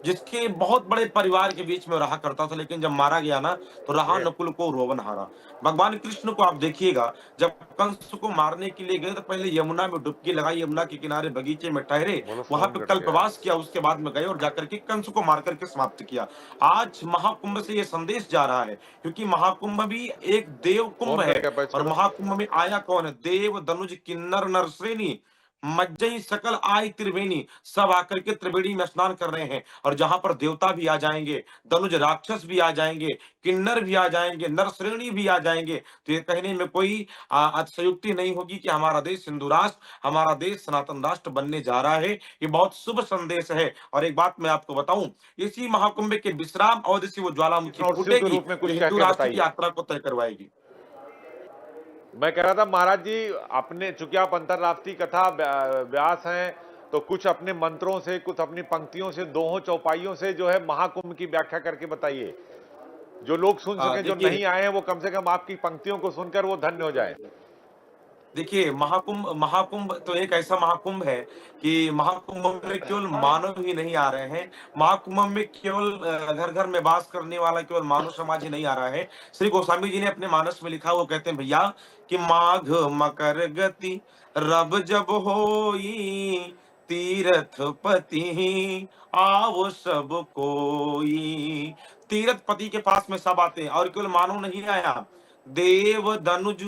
जिसके बहुत बड़े परिवार के बीच में रहा करता था, लेकिन जब मारा गया ना तो रहा नकुल को रोवन हारा। भगवान कृष्ण को आप देखिएगा, जब कंस को मारने के लिए गए तो पहले यमुना में डुबकी लगाई, यमुना के किनारे बगीचे में ठहरे, वहां पे कल्पवास किया, उसके बाद में गए और जाकर के कंस को मार करके समाप्त किया। आज महाकुंभ से ये संदेश जा रहा है, क्योंकि महाकुंभ भी एक देव कुंभ है, और महाकुंभ में आया कौन है? देव, धनुज, किन्नर, नरश्रेणी, मज्जई सकल आय त्रिवेणी, सब आकर के त्रिवेणी में स्नान कर रहे हैं। और जहां पर देवता भी आ जाएंगे, धनुज राक्षस भी आ जाएंगे, किन्नर भी आ जाएंगे, नरश्रेणी भी आ जाएंगे, तो ये कहने में कोई अतिशयोक्ति नहीं होगी कि हमारा देश हिंदू राष्ट्र, हमारा देश सनातन राष्ट्र बनने जा रहा है। ये बहुत शुभ संदेश है। और एक बात मैं आपको बताऊं, इसी महाकुंभ के विश्राम अवधि से वो ज्वालामुखी फूटेगी, हिंदू राष्ट्र की यात्रा को तय करवाएगी। मैं कह रहा था महाराज जी, अपने चूंकि आप अंतरराष्ट्रीय कथा व्यास हैं, तो कुछ अपने मंत्रों से, कुछ अपनी पंक्तियों से, दोहों चौपाइयों से जो है महाकुंभ की व्याख्या करके बताइए, जो लोग सुन सके, जो नहीं आए हैं वो कम से कम आपकी पंक्तियों को सुनकर वो धन्य हो जाए। देखिए, महाकुंभ तो एक ऐसा महाकुंभ है कि महाकुंभ में केवल मानव ही नहीं आ रहे हैं, महाकुंभ में केवल घर घर में वास करने वाला केवल मानव समाज ही नहीं आ रहा है। श्री गोस्वामी जी ने अपने मानस में लिखा, वो कहते हैं भैया कि माघ मकर गति रब जब होई, तीर्थ पति आओ सब कोई। तीर्थ पति के पास में सब आते हैं, और केवल मानव नहीं आया, देव, धनुज,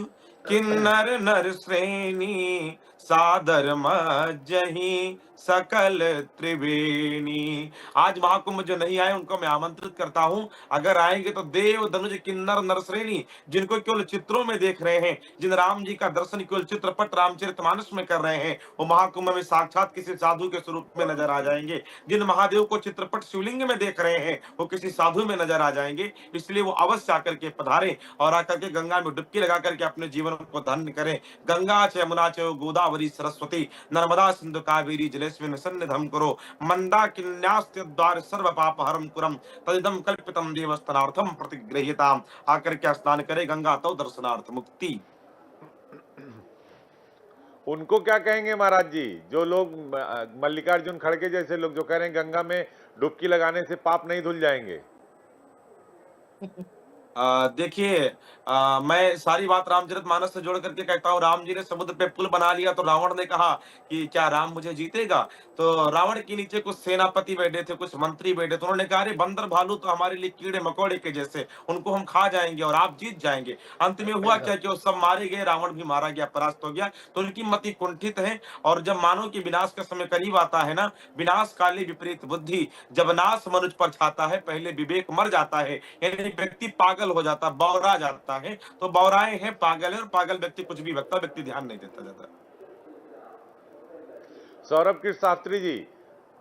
किन्नर, नर श्रेणी, सादर मज्जहि सकल त्रिवेणी। आज महाकुंभ जो नहीं आए उनको मैं आमंत्रित करता हूं, अगर आएंगे तो देव, धनुज, किन्नर, नर श्रेणी, जिनको केवल चित्रों में देख रहे हैं, जिन राम जी का दर्शन केवल चित्रपट रामचरितमानस में कर रहे हैं, वो महाकुंभ में साक्षात किसी साधु के स्वरूप में नजर आ जाएंगे। जिन महादेव को चित्रपट शिवलिंग में देख रहे हैं, वो किसी साधु में नजर आ जाएंगे। इसलिए वो अवश्य आकर के पधारे और आकर के गंगा में डुबकी लगा करके अपने जीवन को धन्य करें। गंगा च यमुना च गोदावरी सरस्वती नर्मदा सिंधु कावेरी जलेस्मिन् सन्निधं करो, मंदाकिन्यास्त्यद्वार सर्व पाप हरम कुरम, तदिदं कल्पितम देवस्थानार्थम प्रतिगृह्यताम। आकर के स्नान करे गंगा तो दर्शनार्थ मुक्ति। उनको क्या कहेंगे महाराज जी, जो लोग मल्लिकार्जुन खड़गे जैसे लोग जो कह रहे हैं गंगा में डुबकी लगाने से पाप नहीं धुल जाएंगे? देखिए, मैं सारी बात रामचरितमानस से जोड़ करके कहता हूँ। राम जी ने समुद्र पे पुल बना लिया तो रावण ने कहा कि क्या राम मुझे जीतेगा? तो रावण के नीचे कुछ सेनापति बैठे थे, कुछ मंत्री बैठे थे, उन्होंने कहा अरे बंदर भालू तो हमारे लिए कीड़े मकोड़े के जैसे, उनको हम खा जाएंगे और आप जीत जाएंगे। अंत में हुआ क्या कि वो सब मारे गए, रावण भी मारा गया, परास्त हो गया। तो उनकी मति कुंठित है, और जब मानव के विनाश का समय करीब आता है ना, विनाश काले विपरीत बुद्धि, जब नाश मनुष्य पर छाता है पहले विवेक मर जाता है, यानी व्यक्ति पागल हो जाता, बौरा जाता है। तो बौराए हैं, पागल है, और पागल व्यक्ति कुछ भी व्यक्ति ध्यान नहीं देता जाता। सौरभ कृष्ण शास्त्री जी,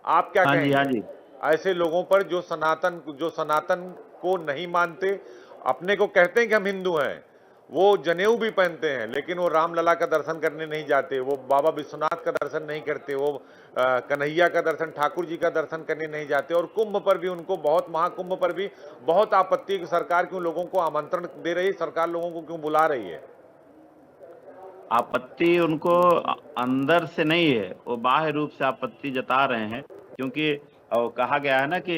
आप क्या कहेंगे ऐसे लोगों पर जो सनातन को नहीं मानते, अपने को कहते हैं कि हम हिंदू हैं, वो जनेऊ भी पहनते हैं, लेकिन वो रामलला का दर्शन करने नहीं जाते, वो बाबा विश्वनाथ का दर्शन नहीं करते, वो कन्हैया का दर्शन, ठाकुर जी का दर्शन करने नहीं जाते, और कुंभ पर भी उनको महाकुंभ पर भी बहुत आपत्ति कि सरकार क्यों लोगों को आमंत्रण दे रही है, सरकार लोगों को क्यों बुला रही है? आपत्ति उनको अंदर से नहीं है, वो बाह्य रूप से आपत्ति जता रहे हैं, क्योंकि कहा गया है ना कि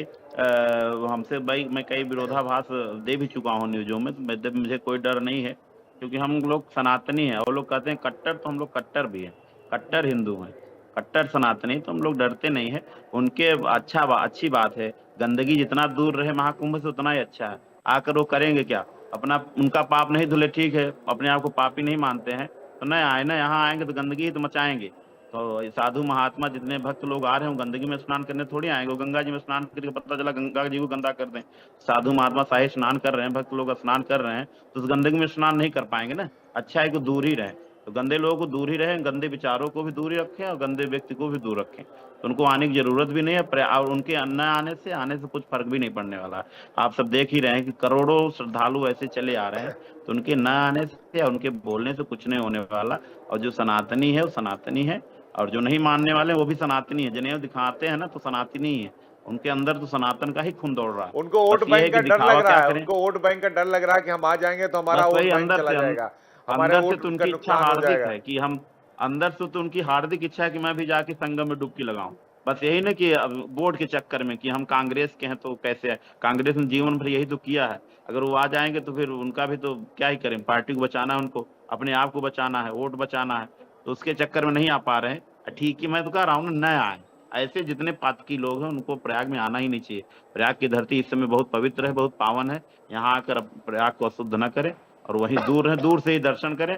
हमसे भाई मैं कई विरोधाभास दे भी चुका हूँ न्यूज़ों में, तो मुझे कोई डर नहीं है, क्योंकि हम लोग सनातनी हैं। वो लोग कहते हैं कट्टर, तो हम लोग कट्टर भी हैं, कट्टर हिंदू हैं, कट्टर सनातनी, तो हम लोग डरते नहीं है। उनके अच्छी बात है, गंदगी जितना दूर रहे महाकुंभ से उतना ही अच्छा है। आकर वो करेंगे क्या? अपना उनका पाप नहीं धुले, ठीक है, अपने आप को पापी नहीं मानते हैं तो नहीं आए ना, यहाँ आएंगे तो गंदगी ही तो मचाएंगे। तो साधु महात्मा जितने भक्त लोग आ रहे हैं गंदगी में स्नान करने थोड़ी आएंगे, वो गंगा जी में स्नान करके पता चला गंगा जी को गंदा कर दें। साधु महात्मा शाही स्नान कर रहे हैं, भक्त लोग स्नान कर रहे हैं, तो उस गंदगी में स्नान नहीं कर पाएंगे ना। अच्छा है कि दूर ही रहें, तो गंदे लोगों को दूर ही रहें, गंदे विचारों को भी दूर ही रखें और गंदे व्यक्ति को भी दूर रखें, तो उनको आने की जरूरत भी नहीं है। और उनके न आने से कुछ फर्क भी नहीं पड़ने वाला। आप सब देख ही रहे हैं कि करोड़ों श्रद्धालु ऐसे चले आ रहे हैं, तो उनके न आने से या उनके बोलने से कुछ नहीं होने वाला। और जो सनातनी है वो सनातनी है, और जो नहीं मानने वाले वो भी सनातनी है। जनेऊ दिखाते हैं ना तो सनातनी ही है, उनके अंदर तो सनातन का ही खून दौड़ रहा है। उनको वोट बस ये है बैंक का कि डर दिखावा लग रहा क्या है, करें। उनको वोट बैंक का डर लग रहा है कि हम आ जाएंगे तो हमारा बस वोट वही बैंक अंदर चला से जाएगा, हमारे अंदर से वोट तो का उनकी इच्छा नुकसान हो हार्दिक जाएगा। है कि हम अंदर से तो उनकी हार्दिक इच्छा है कि मैं भी जाके संगम में डुबकी लगाऊं। बस यही ना कि अब वोट के चक्कर में कि हम कांग्रेस के हैं तो कैसे है, कांग्रेस ने जीवन भर यही तो किया है। अगर वो आ जाएंगे तो फिर उनका भी तो क्या ही करें, पार्टी को बचाना है, उनको अपने आप को बचाना है, वोट बचाना है, तो उसके चक्कर में नहीं आ पा रहे हैं। ठीक है, मैं तो कह रहा हूँ ना, न आए। ऐसे जितने पातकी लोग हैं उनको प्रयाग में आना ही नहीं चाहिए। प्रयाग की धरती इस समय बहुत पवित्र है, बहुत पावन है। यहाँ आकर प्रयाग को अशुद्ध न करें और वहीं दूर है, दूर से ही दर्शन करें।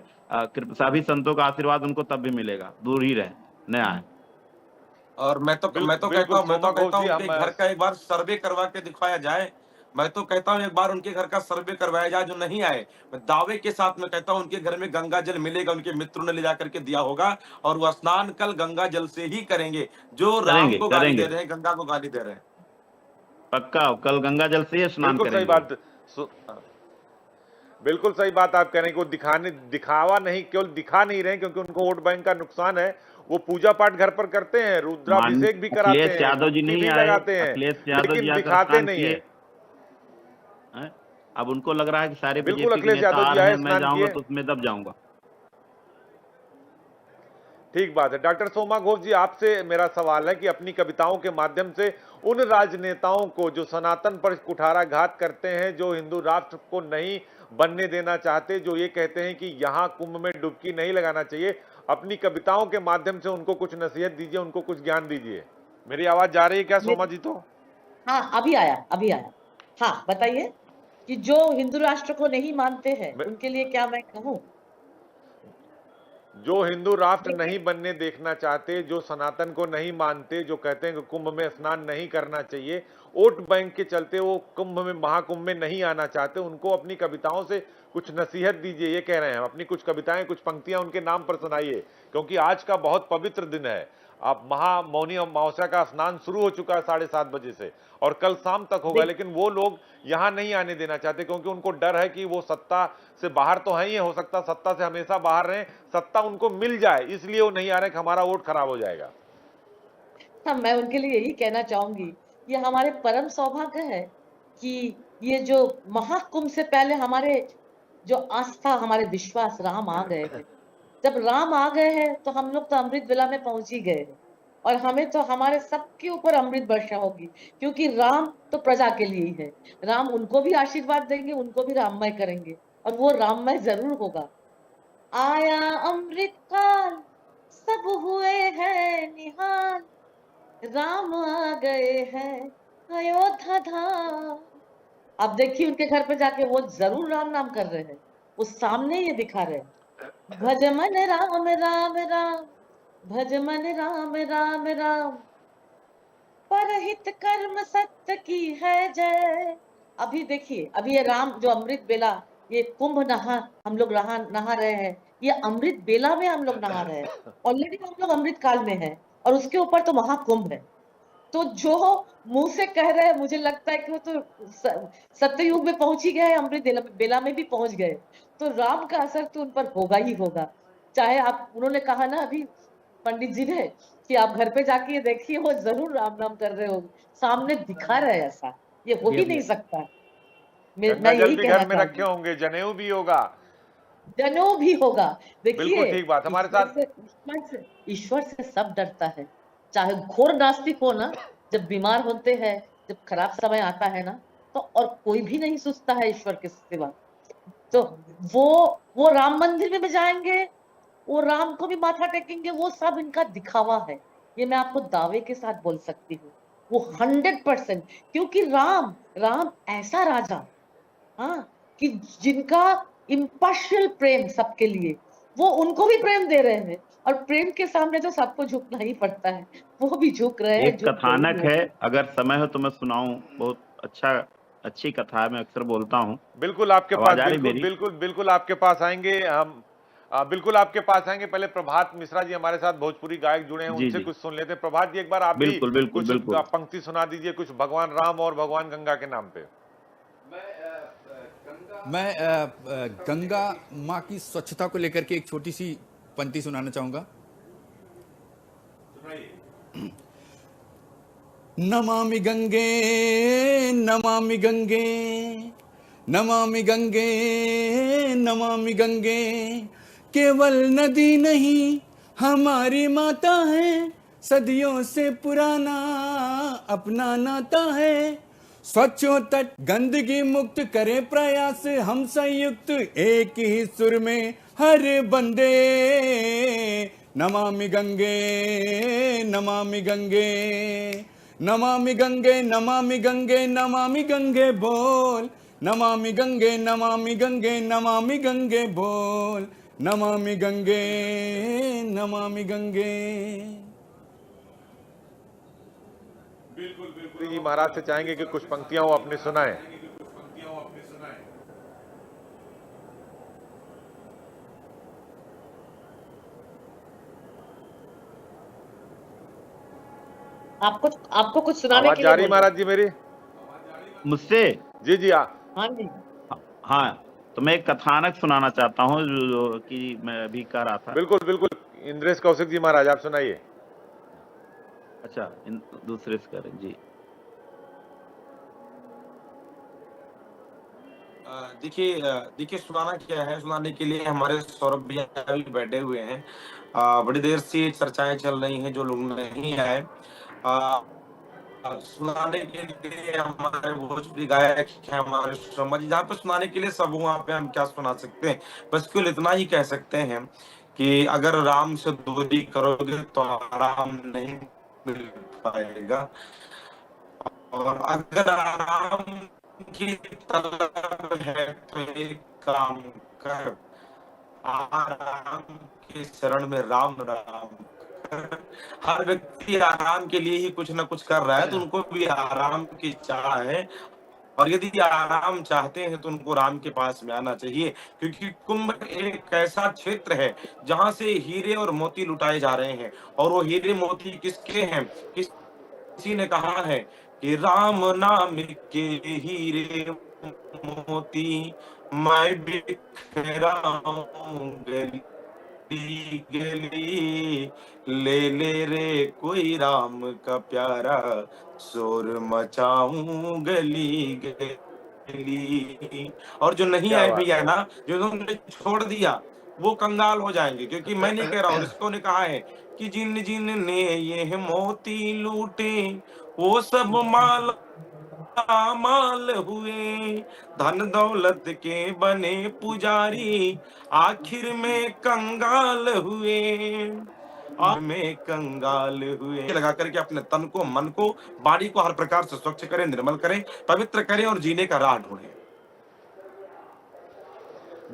सभी संतों का आशीर्वाद उनको तब भी मिलेगा, दूर ही रहे, न आए। और मैं तो बिल्कुल सोमा घोष जी, उनके घर का एक बार सर्वे करवा के दिखाया जाए। मैं तो कहता हूँ एक बार उनके घर का सर्वे करवाया जाए, जो नहीं आए। मैं दावे के साथ में कहता हूँ उनके घर में गंगा जल मिलेगा, उनके मित्रों ने ले जाकर के दिया होगा, और वो स्नान कल गंगा जल से ही करेंगे। जो राम करेंगे को गाली दे करेंगे रहे हैं, गंगा को गाली दे रहे हैं। पक्का कल गंगा जल से ही स्नान बिल्कुल सही करेंगे। बात, बिल्कुल सही बात आप कह रहे हैं कि वो दिखावा नहीं, केवल दिखा नहीं रहे हैं क्योंकि उनको वोट बैंक का नुकसान है। वो पूजा पाठ घर पर करते हैं, रुद्राभिषेक भी कराते अखिलेश हैं, यादव जी डुबकी नहीं भी आए, लगाते हैं, अखिलेश यादव जी लेकिन आकर दिखाते स्नान नहीं किए है। हैं? अब उनको लग रहा है कि सारे बिल्कुल बीजेपी के अखिलेश नेता यादव आ जी रहे आए, हैं, मैं स्नान जाऊंगा किए। तो उसमें दब जाऊंगा। ठीक बात है। डॉक्टर सोमा घोष जी, आपसे मेरा सवाल है कि अपनी कविताओं के माध्यम से उन राजनेताओं को जो सनातन पर कुठाराघात करते हैं, जो हिंदू राष्ट्र को नहीं बनने देना चाहते, जो ये कहते हैं कि यहाँ कुंभ में डुबकी नहीं लगाना चाहिए, अपनी कविताओं के माध्यम से उनको कुछ नसीहत दीजिए, उनको कुछ ज्ञान दीजिए। मेरी आवाज जा रही है क्या सोमा जी? तो हाँ, अभी आया, अभी आया। हाँ, बताइए कि जो हिंदू राष्ट्र को नहीं मानते हैं उनके लिए क्या मैं कहूँ? जो हिंदू राष्ट्र नहीं बनने देखना चाहते, जो सनातन को नहीं मानते, जो कहते हैं कि कुंभ में स्नान नहीं करना चाहिए, वोट बैंक के चलते वो कुंभ में, महाकुंभ में नहीं आना चाहते, उनको अपनी कविताओं से कुछ नसीहत दीजिए, ये कह रहे हैं। अपनी कुछ कविताएं, कुछ पंक्तियां उनके नाम पर सुनाइए, क्योंकि आज का बहुत पवित्र दिन है। अब महामौनी अमावस्या का स्नान शुरू हो चुका है 7:30 बजे से, और कल शाम तक होगा, लेकिन वो लोग यहां नहीं आने देना चाहते क्योंकि उनको डर है कि वो सत्ता से बाहर तो है ही, हो सकता सत्ता से हमेशा बाहर रहें, सत्ता उनको मिल जाए, इसलिए वो नहीं आ रहे कि हमारा वोट खराब हो जाएगा। हाँ, मैं उनके लिए यही कहना चाहूंगी, ये हमारे परम सौभाग्य है कि ये जो महाकुंभ से पहले हमारे जो आस्था, हमारे विश्वास, राम आ गए हैं। जब राम आ गए हैं तो हम लोग तो अमृत वेला में पहुंच ही गए हैं, और हमें तो हमारे सबके ऊपर अमृत वर्षा होगी, क्योंकि राम तो प्रजा के लिए ही है। राम उनको भी आशीर्वाद देंगे, उनको भी राममय करेंगे, और वो राममय जरूर होगा। आया अमृत काल, सब हुए हैं निहाल, राम आ गए हैं अयोध्या धाम। अब देखिए उनके घर पे जाके वो जरूर राम नाम कर रहे हैं, वो सामने ये दिखा रहे हैं, भज मन राम राम राम, भज मन राम राम राम, परहित कर्म सत्य की है जय। अभी देखिए, अभी ये राम जो अमृत बेला, ये कुंभ हम लोग नहा रहे हैं, ये अमृत बेला में हम लोग नहा रहे हैं। ऑलरेडी हम लोग अमृत काल में हैं, और उसके ऊपर तो महाकुंभ है। तो जो मुंह से कह रहे हैं, मुझे लगता है कि वो तो सत्ययुग में पहुंच ही गए, अमृत बेला में भी पहुंच गए, तो राम का असर तो उन पर होगा ही होगा। चाहे आप, उन्होंने कहा ना अभी पंडित जी ने कि आप घर पे जाके ये देखिए, वो जरूर राम नाम कर रहे हो, सामने दिखा रहे हैं। ऐसा ये हो ही नहीं सकता। मैं यही कहना घर में रखे चाहूंगी, होंगे, जनेऊ भी होगा, जनेऊ भी होगा। बिल्कुल देखिए, ठीक बात। हमारे साथ ईश्वर से सब डरता है, चाहे घोर नास्तिक हो ना, जब बीमार होते हैं, जब खराब समय आता है ना, तो और कोई भी नहीं सोचता है ईश्वर के सिवा। तो वो राम मंदिर में जाएंगे, वो राम को भी माथा टेकेंगे, वो सब इनका दिखावा है। ये मैं आपको दावे के साथ बोल सकती हूँ, वो 100%। क्योंकि राम ऐसा राजा, हाँ, कि जिनका इम्पार्शियल प्रेम सबके लिए, वो उनको भी प्रेम दे रहे हैं, और प्रेम के सामने तो सबको झुकना ही पड़ता है, वो भी झुक रहे हैं। एक कथानक है, अगर समय हो तो मैं सुनाऊं, बहुत अच्छी कथा है, मैं अक्सर बोलता हूँ। बिल्कुल आपके पास, बिल्कुल आपके पास आएंगे हम, बिल्कुल आपके पास आएंगे। पहले प्रभात मिश्रा जी हमारे साथ भोजपुरी गायक जुड़े हैं, उनसे कुछ सुन लेते हैं। प्रभात जी, एक बार आप भी कुछ पंक्ति सुना दीजिए, कुछ भगवान राम और भगवान गंगा के नाम पे। मैं गंगा माँ की स्वच्छता को लेकर के एक छोटी सी पंक्ति सुनाना चाहूंगा। नमामि गंगे नमामि गंगे नमामि गंगे नमामि गंगे, केवल नदी नहीं हमारी माता है, सदियों से पुराना अपना नाता है। स्वच्छो तट गंदगी मुक्त करे प्रयास, हम संयुक्त एक ही सुर में हर बंदे। नमामि गंगे नमामि गंगे नमामि गंगे नमामि गंगे नमामि गंगे बोल, नमामि गंगे नमामि गंगे नमामि गंगे बोल, नमामि गंगे नमामि गंगे। बिल्कुल जी, महाराज से चाहेंगे कि कुछ पंक्तियां वो अपने सुनाएं। आपको कुछ सुनाने आवाज के जा लिए रही बोल महाराज जी मेरी? मुझसे? जी जी हाँ जी। हाँ, तो मैं एक कथानक सुनाना चाहता हूँ जो कि मैं अभी कह रहा था। बिल्कुल बिल्कुल, इंद्रेश कौशिक जी महाराज आप सुनाइए। अच्छा, दूसरे से करें जी। देखिए सुनाना क्या है, सुनाने के लिए हमारे सौरभ भैया भी बैठे हुए हैं। बड़ी देर से चर्चाएं चल रही हैं, जो लोग नहीं आए सुनाने के लिए हमारे भोजपुरी गायक हैं, हमारे शर्मा जी, जहाँ पे सुनाने के लिए सब वहाँ पे हम क्या सुना सकते हैं। बस केवल इतना ही कह सकते हैं कि अगर राम से दूरी करोगे तो आराम नहीं मिल पाएगा, और अगर आराम की तलब है तो एक काम कर, आराम के शरण में राम राम कर। हर व्यक्ति आराम के लिए ही कुछ ना कुछ कर रहा है, तो उनको भी आराम की चाह है, और यदि आराम चाहते हैं तो उनको राम के पास में आना चाहिए, क्योंकि कुंभ एक ऐसा क्षेत्र है जहां से हीरे और मोती लुटाए जा रहे हैं। और वो हीरे मोती किसके हैं? किसी ने कहा है कि राम नाम के हीरे मोती मैं बिखराऊं गली गली, ले ले रे कोई राम का प्यारा, शोर मचाऊं गली गली। और जो नहीं आए भैया ना, जो उन्होंने छोड़ दिया, वो कंगाल हो जाएंगे, क्योंकि मैं नहीं कह रहा हूँ, इसको ने कहा है कि जिन जिन ने ये मोती लूटे वो सब माल माल हुए, धन दौलत के बने पुजारी, आखिर में कंगाल हुए, में कंगाल हुए। लगा करके अपने तन को, मन को, बॉडी को हर प्रकार से स्वच्छ करें, निर्मल करें, पवित्र करें और जीने का राह ढूंढें।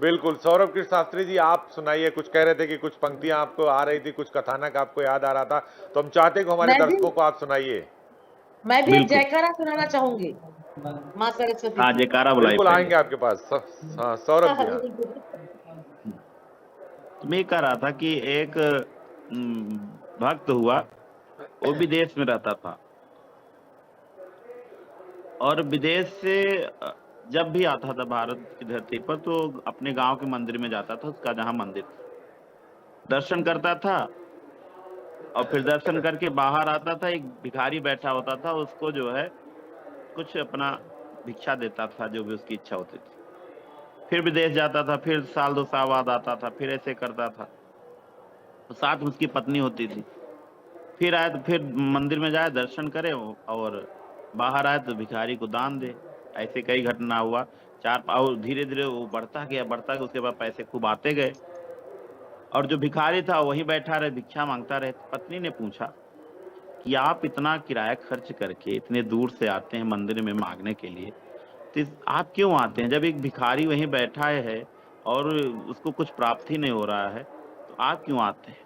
बिल्कुल। सौरभ कृष्ण शास्त्री जी आप सुनाइए, कुछ कह रहे थे कि कुछ पंक्तियां आपको आ रही थी, कुछ कथानक आपको याद आ रहा था, तो हम चाहते हैं कि हमारे दर्शकों को आप सुनाइए। मैं भी एक जयकारा सुनाना चाहूंगी माँ सरस्वती। हाँ, जयकारा बुलाइए। बिल्कुल आएंगे आपके पास। हाँ सौरभ जी। तो मैं कह रहा था कि एक भक्त हुआ, वो विदेश में रहता था, और विदेश से जब भी आता था भारत की धरती पर तो अपने गांव के मंदिर में जाता था, उसका जहां मंदिर, दर्शन करता था, और फिर दर्शन करके बाहर आता था, एक भिखारी बैठा होता था, उसको जो है कुछ अपना भिक्षा देता था, जो भी उसकी इच्छा होती थी। फिर विदेश जाता था, फिर साल 2 साल बाद आता था, फिर ऐसे करता था। तो साथ में उसकी पत्नी होती थी। फिर आए तो फिर मंदिर में जाए, दर्शन करे, और बाहर आए तो भिखारी को दान दे। ऐसे कई घटना हुआ, और धीरे धीरे वो बढ़ता गया, उसके बाद पैसे खूब आते गए, और जो भिखारी था वही बैठा रहे, भिक्षा मांगता रहे। पत्नी ने पूछा कि आप इतना किराया खर्च करके इतने दूर से आते हैं मंदिर में मांगने के लिए, तो आप क्यों आते हैं? जब एक भिखारी वहीं बैठा है और उसको कुछ प्राप्ति नहीं हो रहा है, तो आप क्यों आते हैं?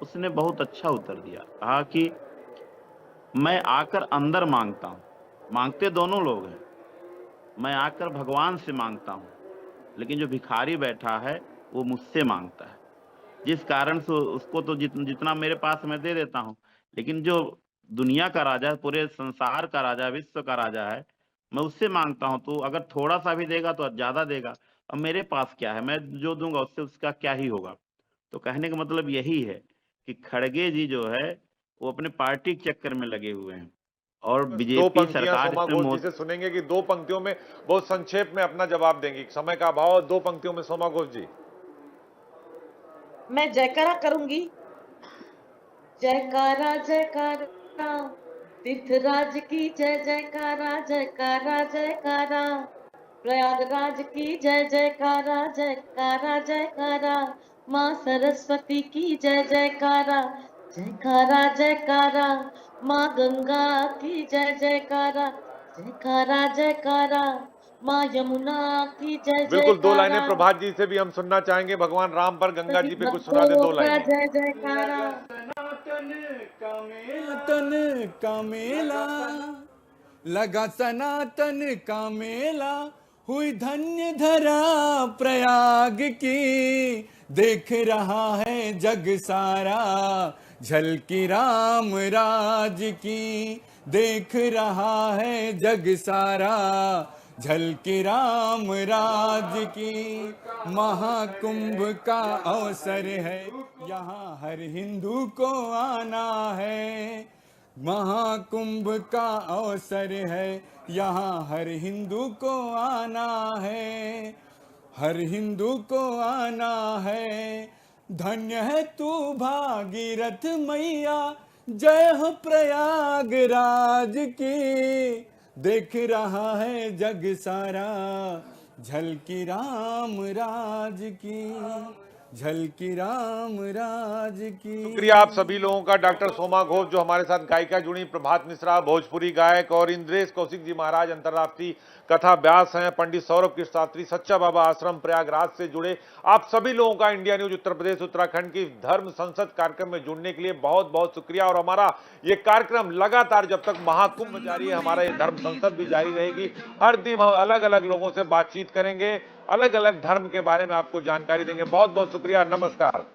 उसने बहुत अच्छा उत्तर दिया, कहा कि मैं आकर अंदर मांगता हूँ, मांगते दोनों लोग हैं, मैं आकर भगवान से मांगता हूँ, लेकिन जो भिखारी बैठा है वो मुझसे मांगता है, जिस कारण से उसको तो जितना मेरे पास मैं दे देता हूँ, लेकिन जो दुनिया का राजा है, पूरे संसार का राजा, विश्व का राजा है, मैं उससे मांगता हूँ, तो अगर थोड़ा सा भी देगा तो ज्यादा देगा, और मेरे पास क्या है, मैं जो दूंगा उससे उसका क्या ही होगा। तो कहने का मतलब यही है कि खड़गे जी जो है वो अपने पार्टी के चक्कर में लगे हुए हैं और दो बीजेपी पंक्तियां सरकार सोमा इसमें घोष जी से सुनेंगे कि दो पंक्तियों में बहुत संक्षेप में अपना जवाब देंगी। समय का अभाव, दो पंक्तियों में सोमा घोष जी। मैं जयकारा करूंगी। जयकारा जयकारा तीर्थराज की जय जयकारा, जयकारा जयकारा प्रयागराज की जय जयकारा, जयकारा जयकारा माँ सरस्वती की जय जयकारा, जयकारा जयकारा माँ गंगा की जय जयकारा, जयकारा जयकारा माँ यमुना की जय बिल्कुल, दो लाइनें जयकारा, प्रभात जी से भी हम सुनना चाहेंगे। भगवान राम पर गंगा सभी जी पे कुछ सुना दे, दो भक्तों का लाइनें। जय जयकारा। सनातन का मेला लगा, सनातन का मेला हुई धन्य धरा प्रयाग की, देख रहा है जग सारा झलकी राम राज की, देख रहा है जग सारा झलकी राम राज की। महाकुंभ का अवसर है, यहाँ हर हिंदू को आना है। महाकुंभ का अवसर है, यहाँ हर हिंदू को आना है, हर हिंदू को आना है। धन्य है तू भागीरथ मैया, जय हो प्रयागराज की, देख रहा है जग सारा झलकी राम राज की, झलकी राम राज की। शुक्रिया आप सभी लोगों का। डॉक्टर सोमा घोष जो हमारे साथ गायिका जुड़ी, प्रभात मिश्रा भोजपुरी गायक, और इंद्रेश कौशिक जी महाराज अंतर्राष्ट्रीय कथा व्यास हैं, पंडित सौरभ कृष्ण शास्त्री सच्चा बाबा आश्रम प्रयागराज से जुड़े। आप सभी लोगों का इंडिया न्यूज उत्तर प्रदेश उत्तराखंड की धर्म संसद कार्यक्रम में जुड़ने के लिए बहुत बहुत शुक्रिया। और हमारा ये कार्यक्रम लगातार जब तक महाकुंभ जारी है, हमारा ये धर्म संसद भी जारी रहेगी। हर दिन हम अलग अलग लोगों से बातचीत करेंगे, अलग अलग धर्म के बारे में आपको जानकारी देंगे। बहुत बहुत शुक्रिया, नमस्कार।